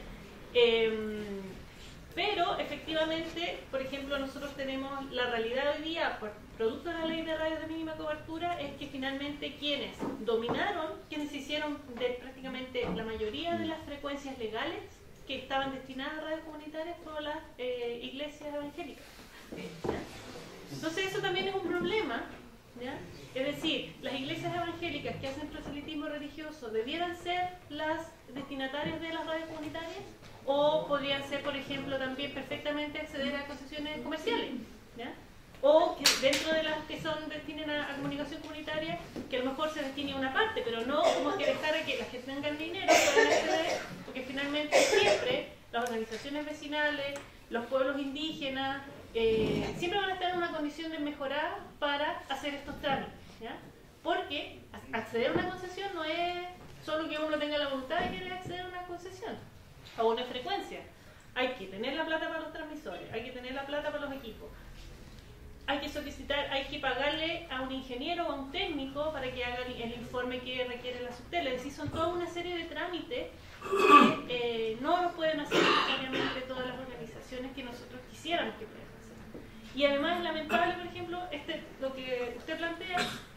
A: pero efectivamente, por ejemplo, nosotros tenemos la realidad hoy día, producto de la Ley de Radios de Mínima Cobertura, es que finalmente quienes se hicieron de prácticamente la mayoría de las frecuencias legales que estaban destinadas a radios comunitarias fueron las iglesias evangélicas, ¿ya? Entonces eso también es un problema, ¿ya? Es decir, las iglesias evangélicas que hacen proselitismo religioso debieran ser las destinatarias de las radios comunitarias, o podrían ser, por ejemplo, también perfectamente acceder a concesiones comerciales, ¿ya? O que dentro de las que destinen a comunicación comunitaria, que a lo mejor se destine a una parte, pero no como que dejar a que las que tengan dinero puedan acceder, porque finalmente siempre las organizaciones vecinales, los pueblos indígenas, siempre van a estar en una condición de mejorar para hacer estos trámites, ¿ya? Porque acceder a una concesión no es solo que uno tenga la voluntad de querer acceder a una concesión o a una frecuencia. Hay que tener la plata para los transmisores, hay que tener la plata para los equipos, hay que solicitar, hay que pagarle a un ingeniero o a un técnico para que haga el informe que requiere la Subtel. Es decir, son toda una serie de trámites que no lo pueden hacer necesariamente todas las organizaciones que nosotros quisiéramos que pudieran hacer. Y además es lamentable, por ejemplo, lo que usted plantea,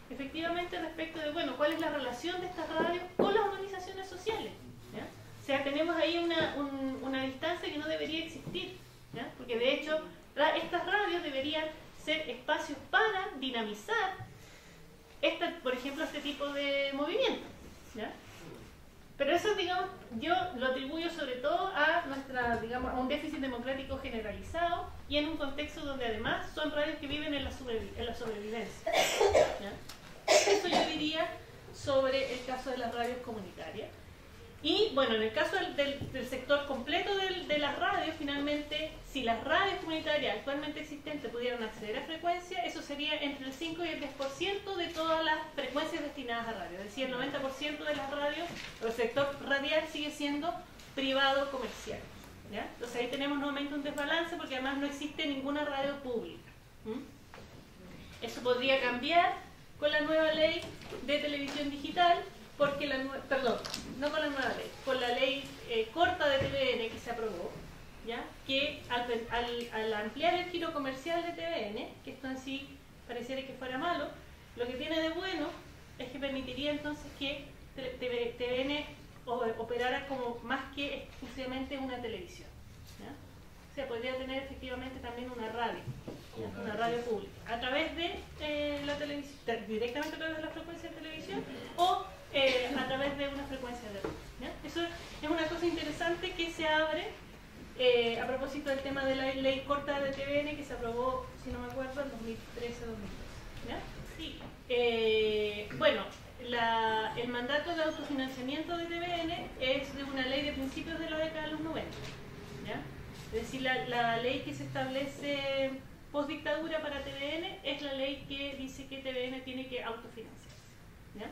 A: efectivamente respecto de, bueno, cuál es la relación de estas radios con las organizaciones sociales, ¿ya? O sea, tenemos ahí una distancia que no debería existir, ¿ya? Porque de hecho estas radios deberían ser espacios para dinamizar, por ejemplo, este tipo de movimientos, ¿ya? Pero eso, digamos, yo lo atribuyo sobre todo a a un déficit democrático generalizado y en un contexto donde además son radios que viven en la sobrevivencia, ¿ya? Eso yo diría sobre el caso de las radios comunitarias. Y bueno, en el caso del sector completo de las radios, finalmente, si las radios comunitarias actualmente existentes pudieran acceder a frecuencia, eso sería entre el 5 y el 10% de todas las frecuencias destinadas a radio. Es decir, el 90% de las radios, o el sector radial sigue siendo privado comercial, ¿ya? Entonces ahí tenemos nuevamente un desbalance porque además no existe ninguna radio pública. Eso podría cambiar con la nueva ley de televisión digital, porque no con la nueva ley, con la ley corta de TVN que se aprobó, ¿ya? Que al ampliar el giro comercial de TVN, que esto en sí pareciera que fuera malo, lo que tiene de bueno es que permitiría entonces que TVN operara como más que exclusivamente una televisión, ¿ya? O sea, podría tener efectivamente también una radio, ¿ya? Una radio pública, a través de la televisión, directamente a través de la frecuencia de televisión, o a través de una frecuencia de radio, ¿ya? Eso es una cosa interesante que se abre a propósito del tema de la ley corta de TVN que se aprobó, si no me acuerdo, en 2013-2012, ¿ya? Sí. Bueno, el mandato de autofinanciamiento de TVN es de una ley de principios de la década de los 90, ¿ya? Es decir, la ley que se establece post dictadura para TVN es la ley que dice que TVN tiene que autofinanciarse, ¿ya?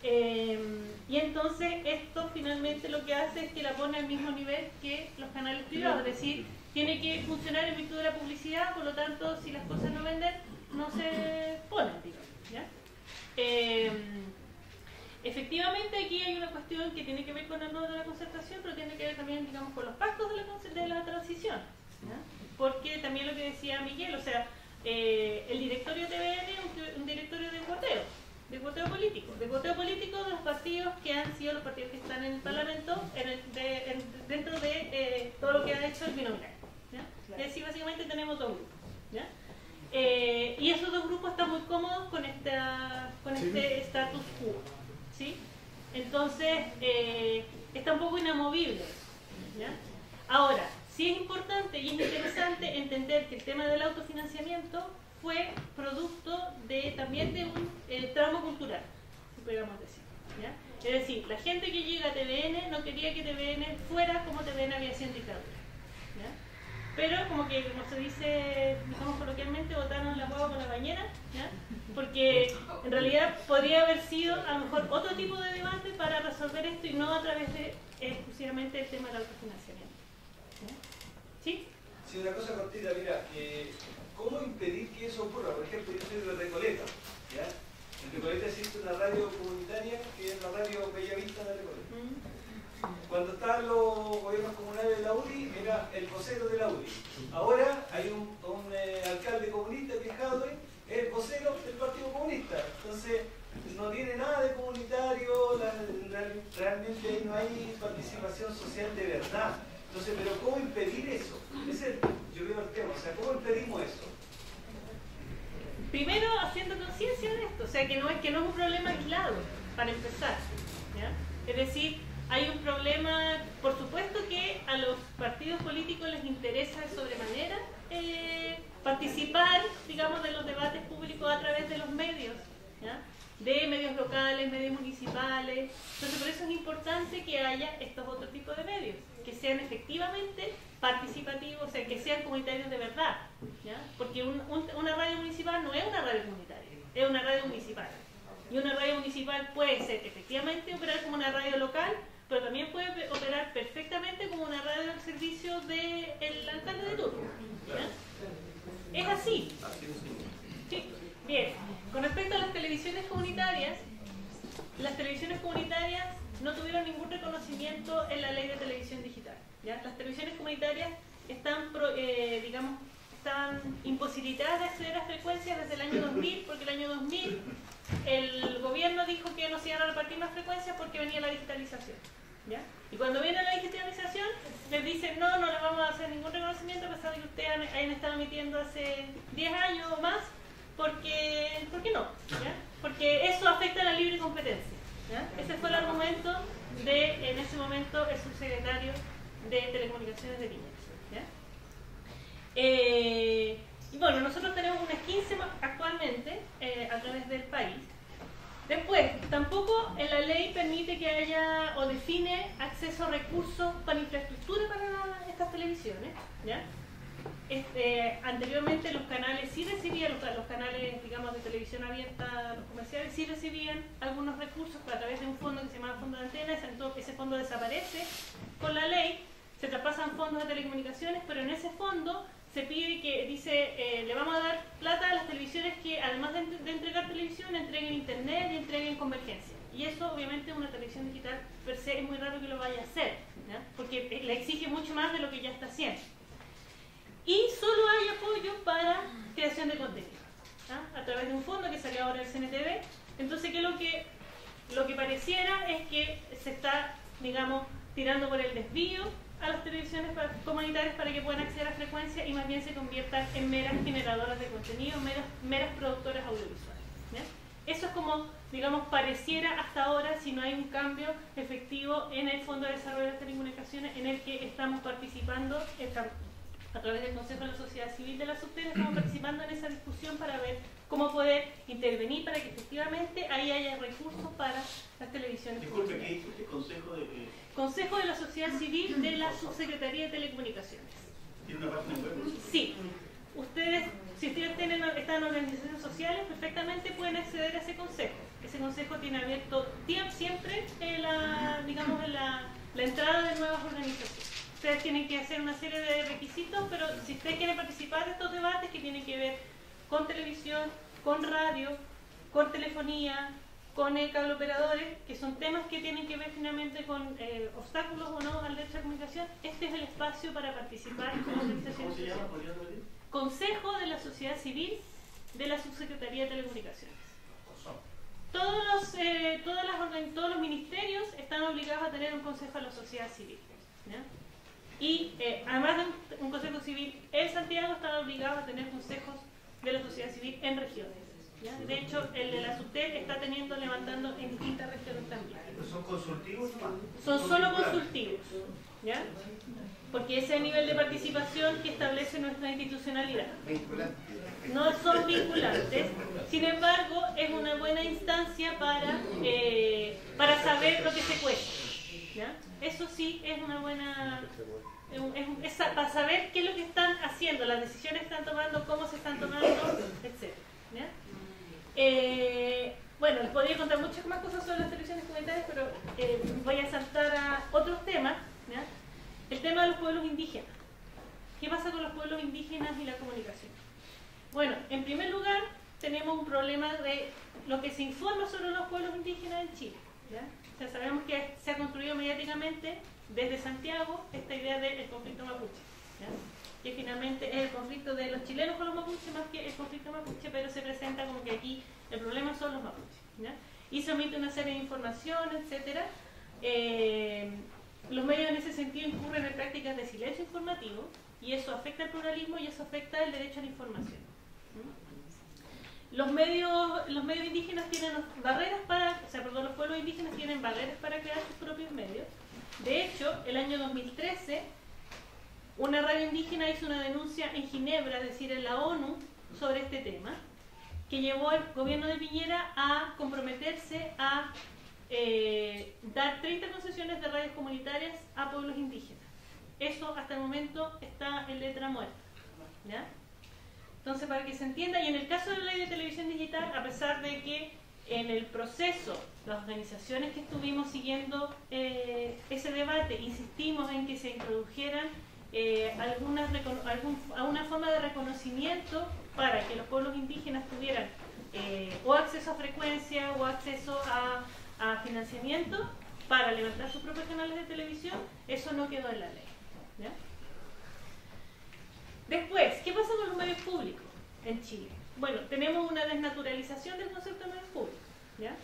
A: Y entonces esto finalmente lo que hace es que la pone al mismo nivel que los canales privados, es decir, tiene que funcionar en virtud de la publicidad, por lo tanto si las cosas no venden, no se ponen, digamos, ¿ya? Efectivamente aquí hay una cuestión que tiene que ver con el nodo de la concertación, pero tiene que ver también, digamos, con los pactos de la transición, ¿ya? Porque también lo que decía Miguel, o sea, el directorio de TVN es un directorio de cuoteo político de los partidos que han sido los partidos que están en el Parlamento dentro de todo lo que ha hecho el binominal, ¿ya? Es decir, básicamente tenemos dos grupos, ¿ya? Y esos dos grupos están muy cómodos con este status quo, ¿sí? Entonces está un poco inamovible, ¿ya? Ahora, sí es importante y es interesante entender que el tema del autofinanciamiento fue producto también de un tramo cultural, si podríamos decir, ¿ya? Es decir, la gente que llega a TVN no quería que TVN fuera como TVN había sido en dictadura, ¿ya? Pero como se dice, digamos coloquialmente, botaron la hueá con la bañera, ¿ya? Porque en realidad podría haber sido a lo mejor otro tipo de debate para resolver esto y no a través de exclusivamente el tema del autofinanciamiento, ¿ya? ¿Sí?
G: Sí, una cosa cortita, mira, ¿cómo impedir que eso ocurra? Por ejemplo, yo soy de Recoleta, ¿ya? En Recoleta existe una radio comunitaria que es la radio Bellavista de Recoleta. Cuando estaban los gobiernos comunales de la UDI, era el vocero de la UDI. Ahora hay un alcalde comunista que es Jadwe, es el vocero del Partido Comunista. Entonces, no tiene nada de comunitario, realmente ahí no hay participación social de verdad. Entonces, pero ¿cómo impedir eso? Yo veo el tema, o sea, ¿cómo impedimos eso?
A: Primero, haciendo conciencia de esto, o sea, que no es un problema aislado, para empezar, ¿ya? Es decir, hay un problema, por supuesto que a los partidos políticos les interesa de sobremanera participar, digamos, de los debates públicos a través de los medios, ¿ya? De medios locales, medios municipales. Entonces, por eso es importante que haya estos otros tipos de medios, que sean efectivamente participativos, o sea, que sean comunitarios de verdad, ¿ya? Porque una radio municipal no es una radio comunitaria, es una radio municipal. Y una radio municipal puede ser efectivamente operar como una radio local, pero también puede operar perfectamente como una radio al servicio del alcalde de turno, ¿ya? Es así. Sí. Bien, con respecto a las televisiones comunitarias no tuvieron ningún reconocimiento en la ley de televisión digital, ¿ya? Las televisiones comunitarias están, digamos, estaban imposibilitadas de acceder a frecuencias desde el año 2000, porque el año 2000 el gobierno dijo que no se iban a repartir más frecuencias porque venía la digitalización, ¿ya? Y cuando viene la digitalización, les dicen no les vamos a hacer ningún reconocimiento a pesar de que ustedes hayan estado emitiendo hace 10 años o más, porque no, ¿ya? Porque eso afecta a la libre competencia, ¿ya? Ese fue el argumento de, en ese momento, el subsecretario de Telecomunicaciones de Piñera, ¿ya? Y bueno, nosotros tenemos unas 15 actualmente a través del país. Después, tampoco en la ley permite que haya o define acceso a recursos para infraestructura para estas televisiones, ¿ya? Anteriormente los canales sí recibían, los canales, digamos, de televisión abierta, los comerciales sí recibían algunos recursos a través de un fondo que se llama Fondo de Antenas. Ese fondo desaparece con la ley, se traspasan fondos de telecomunicaciones, pero en ese fondo se pide que, dice, le vamos a dar plata a las televisiones que además de entregar televisión, entreguen internet y entreguen convergencia. Y eso obviamente una televisión digital per se es muy raro que lo vaya a hacer, ¿ya? Porque le exige mucho más de lo que ya está haciendo. Y solo hay apoyo para creación de contenido, ¿ah? A través de un fondo que salió ahora el CNTV. Entonces, que lo que pareciera es que se está, digamos, tirando por el desvío a las televisiones comunitarias para que puedan acceder a frecuencia y más bien se conviertan en meras generadoras de contenido, meras productoras audiovisuales, ¿ya? Eso es como, digamos, pareciera hasta ahora, si no hay un cambio efectivo en el Fondo de Desarrollo de las Telecomunicaciones, en el que estamos participando a través del Consejo de la Sociedad Civil de la SUBTEL. Estamos participando en esa discusión para ver cómo poder intervenir para que efectivamente ahí haya recursos para las televisiones.
G: Disculpe, ¿qué dice Consejo de qué?
A: Consejo de la Sociedad Civil de la Subsecretaría de Telecomunicaciones.
G: ¿Tiene una página web?
A: Sí. Si ustedes están en organizaciones sociales, perfectamente pueden acceder a ese consejo. Ese consejo tiene abierto siempre la entrada de nuevas organizaciones. Ustedes tienen que hacer una serie de requisitos, pero si ustedes quieren participar de estos debates que tienen que ver con televisión, con radio, con telefonía, con cable operadores, que son temas que tienen que ver finalmente con obstáculos o no al derecho a la comunicación, este es el espacio para participar en organizaciones sociales.
G: ¿Cómo se llama?
A: Consejo de la Sociedad Civil de la Subsecretaría de Telecomunicaciones. Todos los ministerios están obligados a tener un consejo de la sociedad civil, ¿ya? Y además de un consejo civil en Santiago, están obligados a tener consejos de la sociedad civil en regiones, ¿ya? De hecho, el de la SUBTEL está levantando en distintas regiones también.
G: ¿Son consultivos nomás?
A: Son solo consultivos, ¿ya? Porque ese es el nivel de participación que establece nuestra institucionalidad. No son vinculantes, sin embargo, es una buena instancia para saber lo que se cuesta, ¿ya? Eso sí es una buena... para saber qué es lo que están haciendo, las decisiones que están tomando, cómo se están tomando, etc. Bueno, les podría contar muchas más cosas sobre las televisiones comunitarias, pero voy a saltar a otros temas, ¿ya? El tema de los pueblos indígenas. ¿Qué pasa con los pueblos indígenas y la comunicación? Bueno, en primer lugar, tenemos un problema de lo que se informa sobre los pueblos indígenas en Chile, ¿ya? O sea, sabemos que se ha construido mediáticamente desde Santiago esta idea del conflicto mapuche, ¿ya? Que finalmente es el conflicto de los chilenos con los mapuches más que el conflicto mapuche, pero se presenta como que aquí el problema son los mapuches, ¿ya? Y se omite una serie de información, etcétera. Los medios en ese sentido incurren en prácticas de silencio informativo y eso afecta el pluralismo y eso afecta el derecho a la información. Los medios indígenas tienen barreras los pueblos indígenas tienen barreras para crear sus propios medios. De hecho, el año 2013, una radio indígena hizo una denuncia en Ginebra, es decir, en la ONU, sobre este tema, que llevó al gobierno de Piñera a comprometerse a dar 30 concesiones de radios comunitarias a pueblos indígenas. Eso hasta el momento está en letra muerta, ¿ya? Entonces, para que se entienda, y en el caso de la ley de televisión digital, a pesar de que en el proceso, las organizaciones que estuvimos siguiendo ese debate, insistimos en que se introdujeran alguna forma de reconocimiento para que los pueblos indígenas tuvieran o acceso a frecuencia o acceso a financiamiento para levantar sus propios canales de televisión, eso no quedó en la ley, ¿ya? Después, ¿qué pasa con los medios públicos en Chile? Bueno, tenemos una desnaturalización del concepto de medios públicos, ¿ya?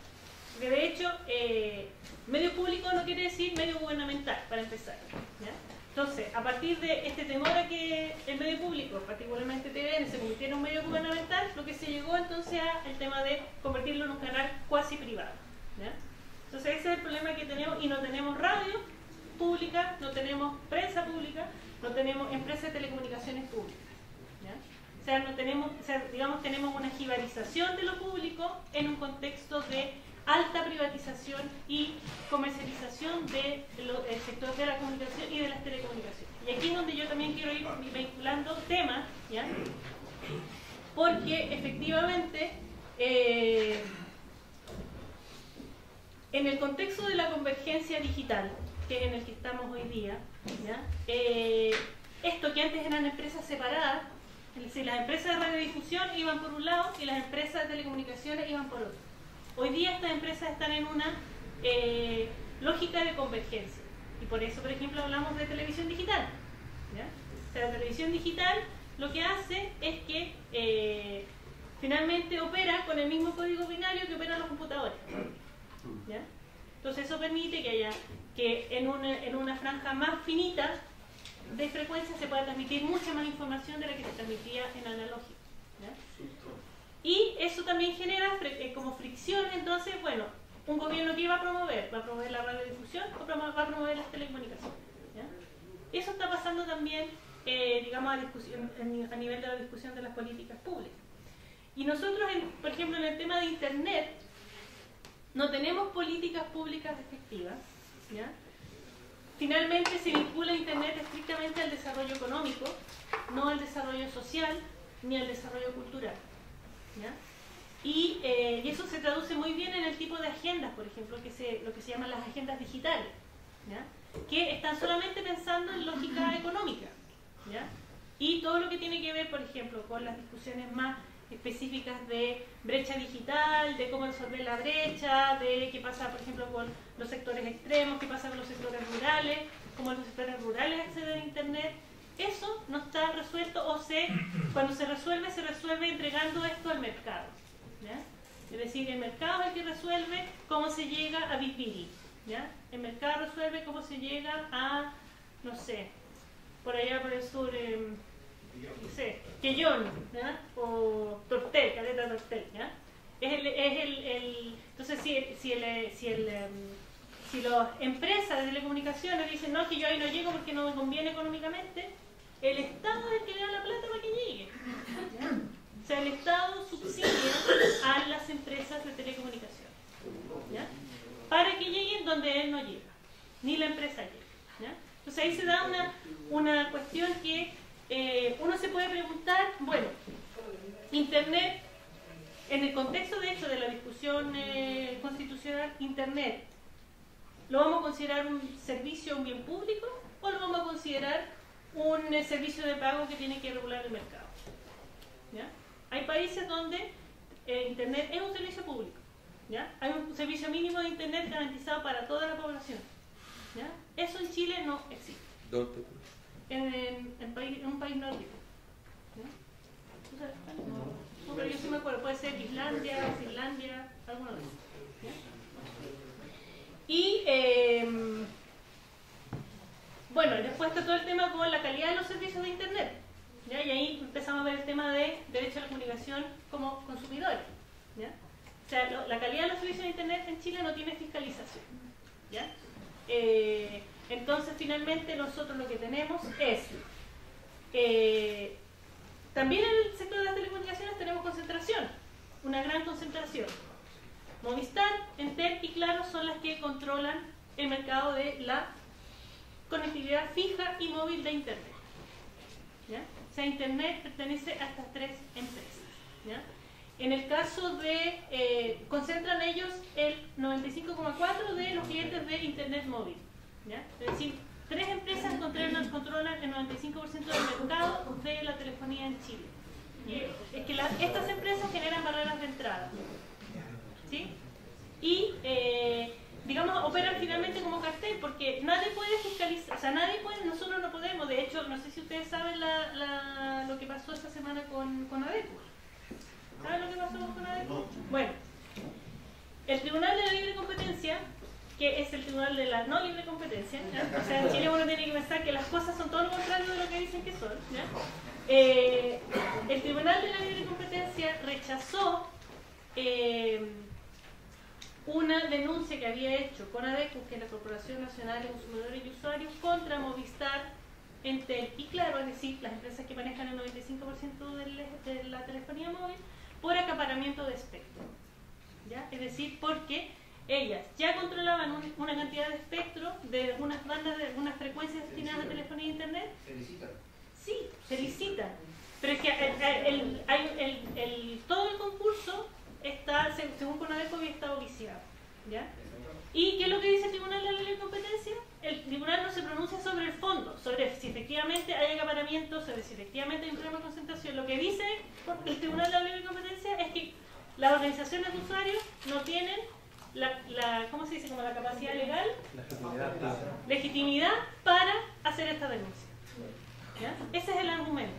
A: Porque de hecho, medio público no quiere decir medio gubernamental, para empezar, ¿ya? Entonces, a partir de este temor a que el medio público, particularmente TVN, se convirtiera en un medio gubernamental, lo que se llegó entonces al tema de convertirlo en un canal cuasi privado, ¿ya? Entonces ese es el problema que tenemos, y no tenemos radio pública, no tenemos prensa pública, no tenemos empresas de telecomunicaciones públicas, ¿ya? O sea, no tenemos, digamos, tenemos una jibarización de lo público en un contexto de alta privatización y comercialización del sector de la comunicación y de las telecomunicaciones. Y aquí es donde yo también quiero ir vinculando temas, ¿ya? Porque efectivamente en el contexto de la convergencia digital, que es en el que estamos hoy día, ¿ya? Esto que antes eran empresas separadas, es decir, las empresas de radiodifusión iban por un lado y las empresas de telecomunicaciones iban por otro. Hoy día estas empresas están en una lógica de convergencia. Y por eso, por ejemplo, hablamos de televisión digital, ¿ya? O sea, la televisión digital lo que hace es que finalmente opera con el mismo código binario que operan los computadores, ¿ya? Entonces eso permite que haya en una franja más finita de frecuencia se pueda transmitir mucha más información de la que se transmitía en analógico, ¿ya? Y eso también genera como fricción. Entonces, bueno, un gobierno que va a promover la radiodifusión o va a promover las telecomunicaciones, ¿ya? Eso está pasando también, digamos, a nivel de la discusión de las políticas públicas. Y nosotros, por ejemplo, en el tema de Internet, no tenemos políticas públicas efectivas, ¿ya? Finalmente se vincula Internet estrictamente al desarrollo económico, no al desarrollo social ni al desarrollo cultural, ¿ya? Y eso se traduce muy bien en el tipo de agendas, por ejemplo, lo que se llaman las agendas digitales, ¿ya? Que están solamente pensando en lógica económica, ¿ya? Y todo lo que tiene que ver, por ejemplo, con las discusiones más específicas de brecha digital, de cómo resolver la brecha, de qué pasa, por ejemplo, con los sectores extremos, qué pasa con los sectores rurales, cómo los sectores rurales acceden a Internet. Eso no está resuelto, o cuando se resuelve entregando esto al mercado, ¿ya? Es decir, el mercado es el que resuelve cómo se llega a BitBili, ¿ya? El mercado resuelve cómo se llega a, no sé, por allá por el sur, no sé, Quellón, ¿ya? O Tortel, Caleta Tortel, ¿ya? Entonces si las empresas de telecomunicaciones dicen no, que yo ahí no llego porque no me conviene económicamente, el Estado es el que le da la plata para que llegue, ¿ya? O sea, el Estado subsidia a las empresas de telecomunicaciones, ¿ya? Para que lleguen donde él no llega, ni la empresa llega, ¿ya? Entonces ahí se da una cuestión que uno se puede preguntar, bueno, Internet, en el contexto de hecho de la discusión constitucional, Internet, ¿lo vamos a considerar un servicio, un bien público, o lo vamos a considerar un servicio de pago que tiene que regular el mercado? ¿Ya? Hay países donde Internet es un servicio público, ¿ya? Hay un servicio mínimo de Internet garantizado para toda la población, ¿ya? Eso en Chile no existe.
E: ¿Dónde?
A: En un país nórdico, ¿ya? No, pero yo sí me acuerdo, puede ser Islandia, Finlandia, alguno de esos, ¿ya? Y bueno, después está todo el tema con la calidad de los servicios de Internet, ¿ya? Y ahí empezamos a ver el tema de derecho a la comunicación como consumidores, ¿ya? O sea, la calidad de los servicios de Internet en Chile no tiene fiscalización, ¿ya? Entonces finalmente nosotros lo que tenemos es también en el sector de las telecomunicaciones tenemos concentración, una gran concentración. Movistar, Entel y Claro son las que controlan el mercado de la conectividad fija y móvil de Internet, ¿ya? O sea, Internet pertenece a estas tres empresas, ¿ya? En el caso de, concentran ellos el 95,4% de los clientes de Internet móvil, ¿ya? Es decir, tres empresas controlan el 95% del mercado de la telefonía en Chile. Es que estas empresas generan barreras de entrada, ¿sí? Y, digamos, operan finalmente como
F: cartel, porque nadie puede fiscalizar, o sea, nosotros no podemos. De hecho, no sé si ustedes saben lo que pasó esta semana con ADECO. ¿Saben lo que pasó con ADECO? Bueno, el Tribunal de la Libre Competencia, que es el Tribunal de la No Libre Competencia, ¿ya? O sea, en Chile uno tiene que pensar que las cosas son todo lo contrario de lo que dicen que son, ¿ya? El Tribunal de la Libre Competencia rechazó una denuncia que había hecho con ADECO, que es la Corporación Nacional de Consumidores y Usuarios, contra Movistar, Entel y Claro, es decir, las empresas que manejan el 95% de la telefonía móvil, por acaparamiento de espectro, ¿ya? Es decir, porque ellas ya controlaban una cantidad de espectro de algunas bandas, de algunas frecuencias destinadas a telefonía e internet.
G: ¿Se licitan?
F: Sí, se licitan. Pero es que todo el concurso está, según Conadeco, había estado viciado, ¿ya? ¿Y qué es lo que dice el Tribunal de la Libre Competencia? El tribunal no se pronuncia sobre el fondo, sobre si efectivamente hay acaparamiento, sobre si efectivamente hay un problema de concentración. Lo que dice el Tribunal de la Libre Competencia es que las organizaciones de usuarios no tienen ¿cómo se dice? Como la capacidad legal, legitimidad para hacer esta denuncia, ¿ya? Ese es el argumento,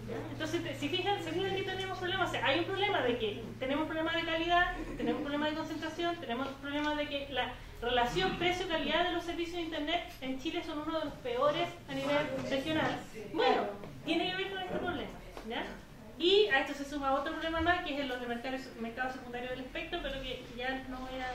F: ¿ya? Entonces, si fijan que tenemos problemas. O sea, hay un problema de que tenemos problemas de calidad, tenemos problemas de concentración, tenemos problemas de que la relación precio-calidad de los servicios de internet en Chile son uno de los peores a nivel regional. Bueno, tiene que ver con este problema, ¿ya? Y a esto se suma otro problema más, que es el de mercado secundario del espectro, pero que ya no voy a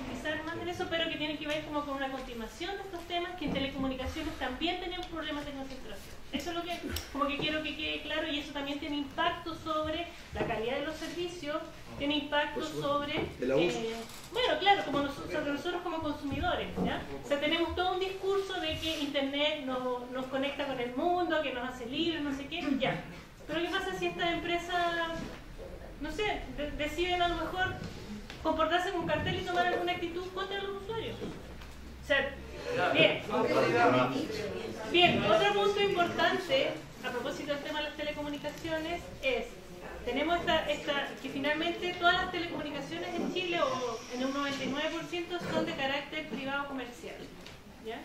F: utilizar más en eso, pero que tiene que ver como con una continuación de estos temas, que en telecomunicaciones también tenemos problemas de concentración. Eso es lo que como que quiero que quede claro, y eso también tiene impacto sobre la calidad de los servicios, tiene impacto sobre bueno, claro, como nosotros como consumidores, ¿ya? O sea, tenemos todo un discurso de que internet nos conecta con el mundo, que nos hace libres, no sé qué, ya. Pero ¿qué pasa si estas empresas, no sé, deciden a lo mejor comportarse con cartel y tomar alguna actitud contra los usuarios? O sea, bien, otro punto importante a propósito del tema de las telecomunicaciones es, tenemos que finalmente todas las telecomunicaciones en Chile, o en un 99%, son de carácter privado comercial, ¿ya?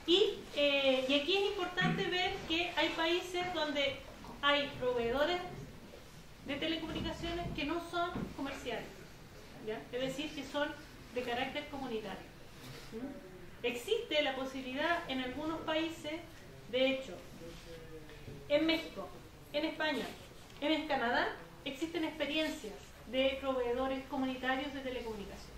F: Y aquí es importante ver que hay países donde hay proveedores de telecomunicaciones que no son comerciales, ¿ya? Es decir, que son de carácter comunitario. Existe la posibilidad en algunos países, de hecho, en México, en España, en Canadá, existen experiencias de proveedores comunitarios de telecomunicaciones.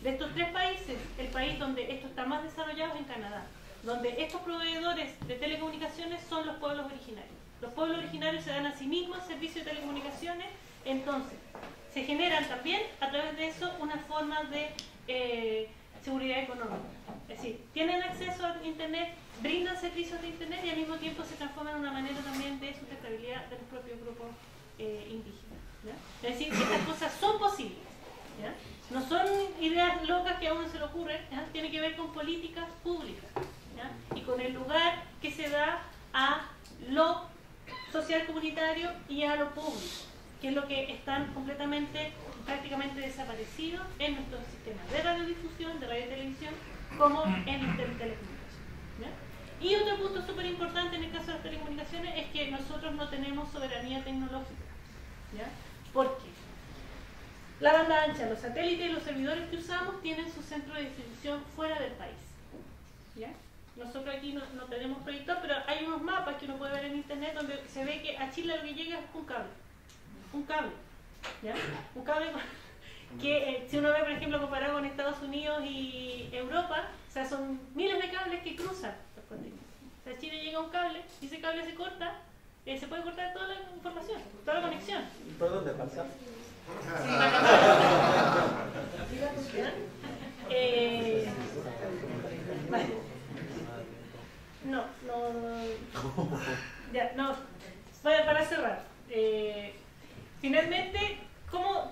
F: De estos tres países, el país donde esto está más desarrollado es en Canadá, donde estos proveedores de telecomunicaciones son los pueblos originarios. Los pueblos originarios se dan a sí mismos servicios de telecomunicaciones, entonces se generan también a través de eso una forma de seguridad económica. Es decir, tienen acceso a internet, brindan servicios de internet y al mismo tiempo se transforman en una manera también de sustentabilidad de los propios grupos indígenas, ¿ya? Es decir, estas cosas son posibles, ¿ya? No son ideas locas que a uno se le ocurren, ¿ya? Tiene que ver con políticas públicas, ¿ya? Y con el lugar que se da a lo social comunitario y a lo público, que es lo que están prácticamente desaparecidos en nuestros sistemas de radiodifusión, de radio y televisión, como en telecomunicaciones, ¿ya? Y otro punto súper importante en el caso de las telecomunicaciones es que nosotros no tenemos soberanía tecnológica, ¿ya? Porque la banda ancha, los satélites y los servidores que usamos tienen su centro de distribución fuera del país, ¿ya? Nosotros aquí no tenemos proyector, pero hay unos mapas que uno puede ver en internet donde se ve que a Chile lo que llega es un cable, ¿ya? Un cable que si uno ve, por ejemplo, comparado con Estados Unidos y Europa, o sea, son miles de cables que cruzan los continentes. O sea, a Chile llega un cable y ese cable se corta, se puede cortar toda la información, toda la conexión.
H: ¿Por dónde pasa?
F: Vale. Para cerrar, finalmente,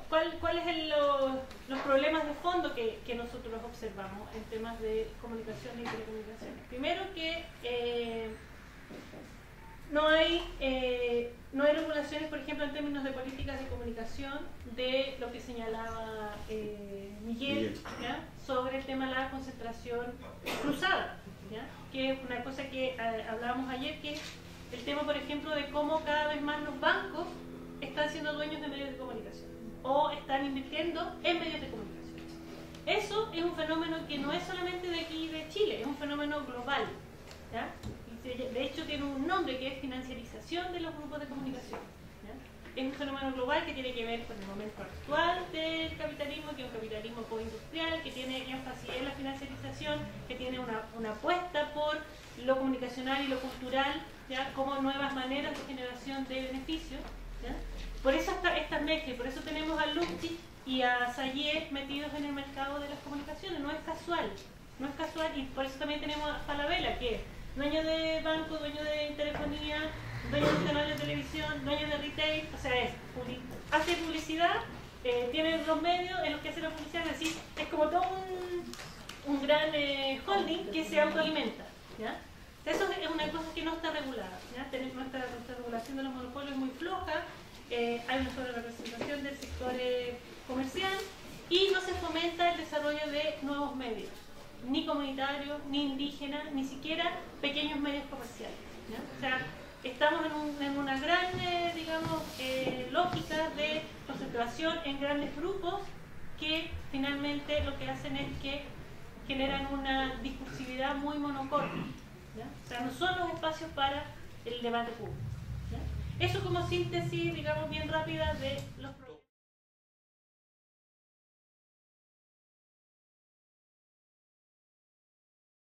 F: ¿cuáles son los problemas de fondo que nosotros observamos en temas de comunicaciones y telecomunicaciones? Primero que no hay regulaciones, por ejemplo, en términos de políticas de comunicación, de lo que señalaba Miguel, ¿ya? Sobre el tema de la concentración cruzada, ¿ya? Que es una cosa que hablábamos ayer, que es el tema, por ejemplo, de cómo cada vez más los bancos están siendo dueños de medios de comunicación o están invirtiendo en medios de comunicación. Eso es un fenómeno que no es solamente de aquí de Chile, es un fenómeno global, ¿ya? De hecho tiene un nombre que es financiarización de los grupos de comunicación, ¿ya? Es un fenómeno global que tiene que ver con el momento actual del capitalismo, que es un capitalismo postindustrial, que tiene énfasis en la financiarización, que tiene una apuesta por lo comunicacional y lo cultural, ¿ya? Como nuevas maneras de generación de beneficios, ¿ya? Por eso estas mezclas, por eso tenemos a Lufthansa y a Sayet metidos en el mercado de las comunicaciones. No es casual, no es casual, y por eso también tenemos a Falabella, que es dueño de banco, dueño de telefonía, dueño de canal de televisión, dueño de retail, o sea, hace publicidad, tiene los medios en los que hace la publicidad, es decir, es como todo un gran holding que se autoalimenta, ¿ya? Eso es una cosa que no está regulada, ¿ya? Nuestra regulación de los monopolios es muy floja, hay una sobrerepresentación del sector comercial y no se fomenta el desarrollo de nuevos medios, ni comunitarios, ni indígenas, ni siquiera pequeños medios comerciales, ¿ya? O sea, estamos en una gran, digamos, lógica de concentración en grandes grupos que finalmente lo que hacen es que generan una discursividad muy monocórdica, ¿ya? O sea, no son los espacios para el debate público, ¿ya? Eso como síntesis, digamos, bien rápida de los problemas.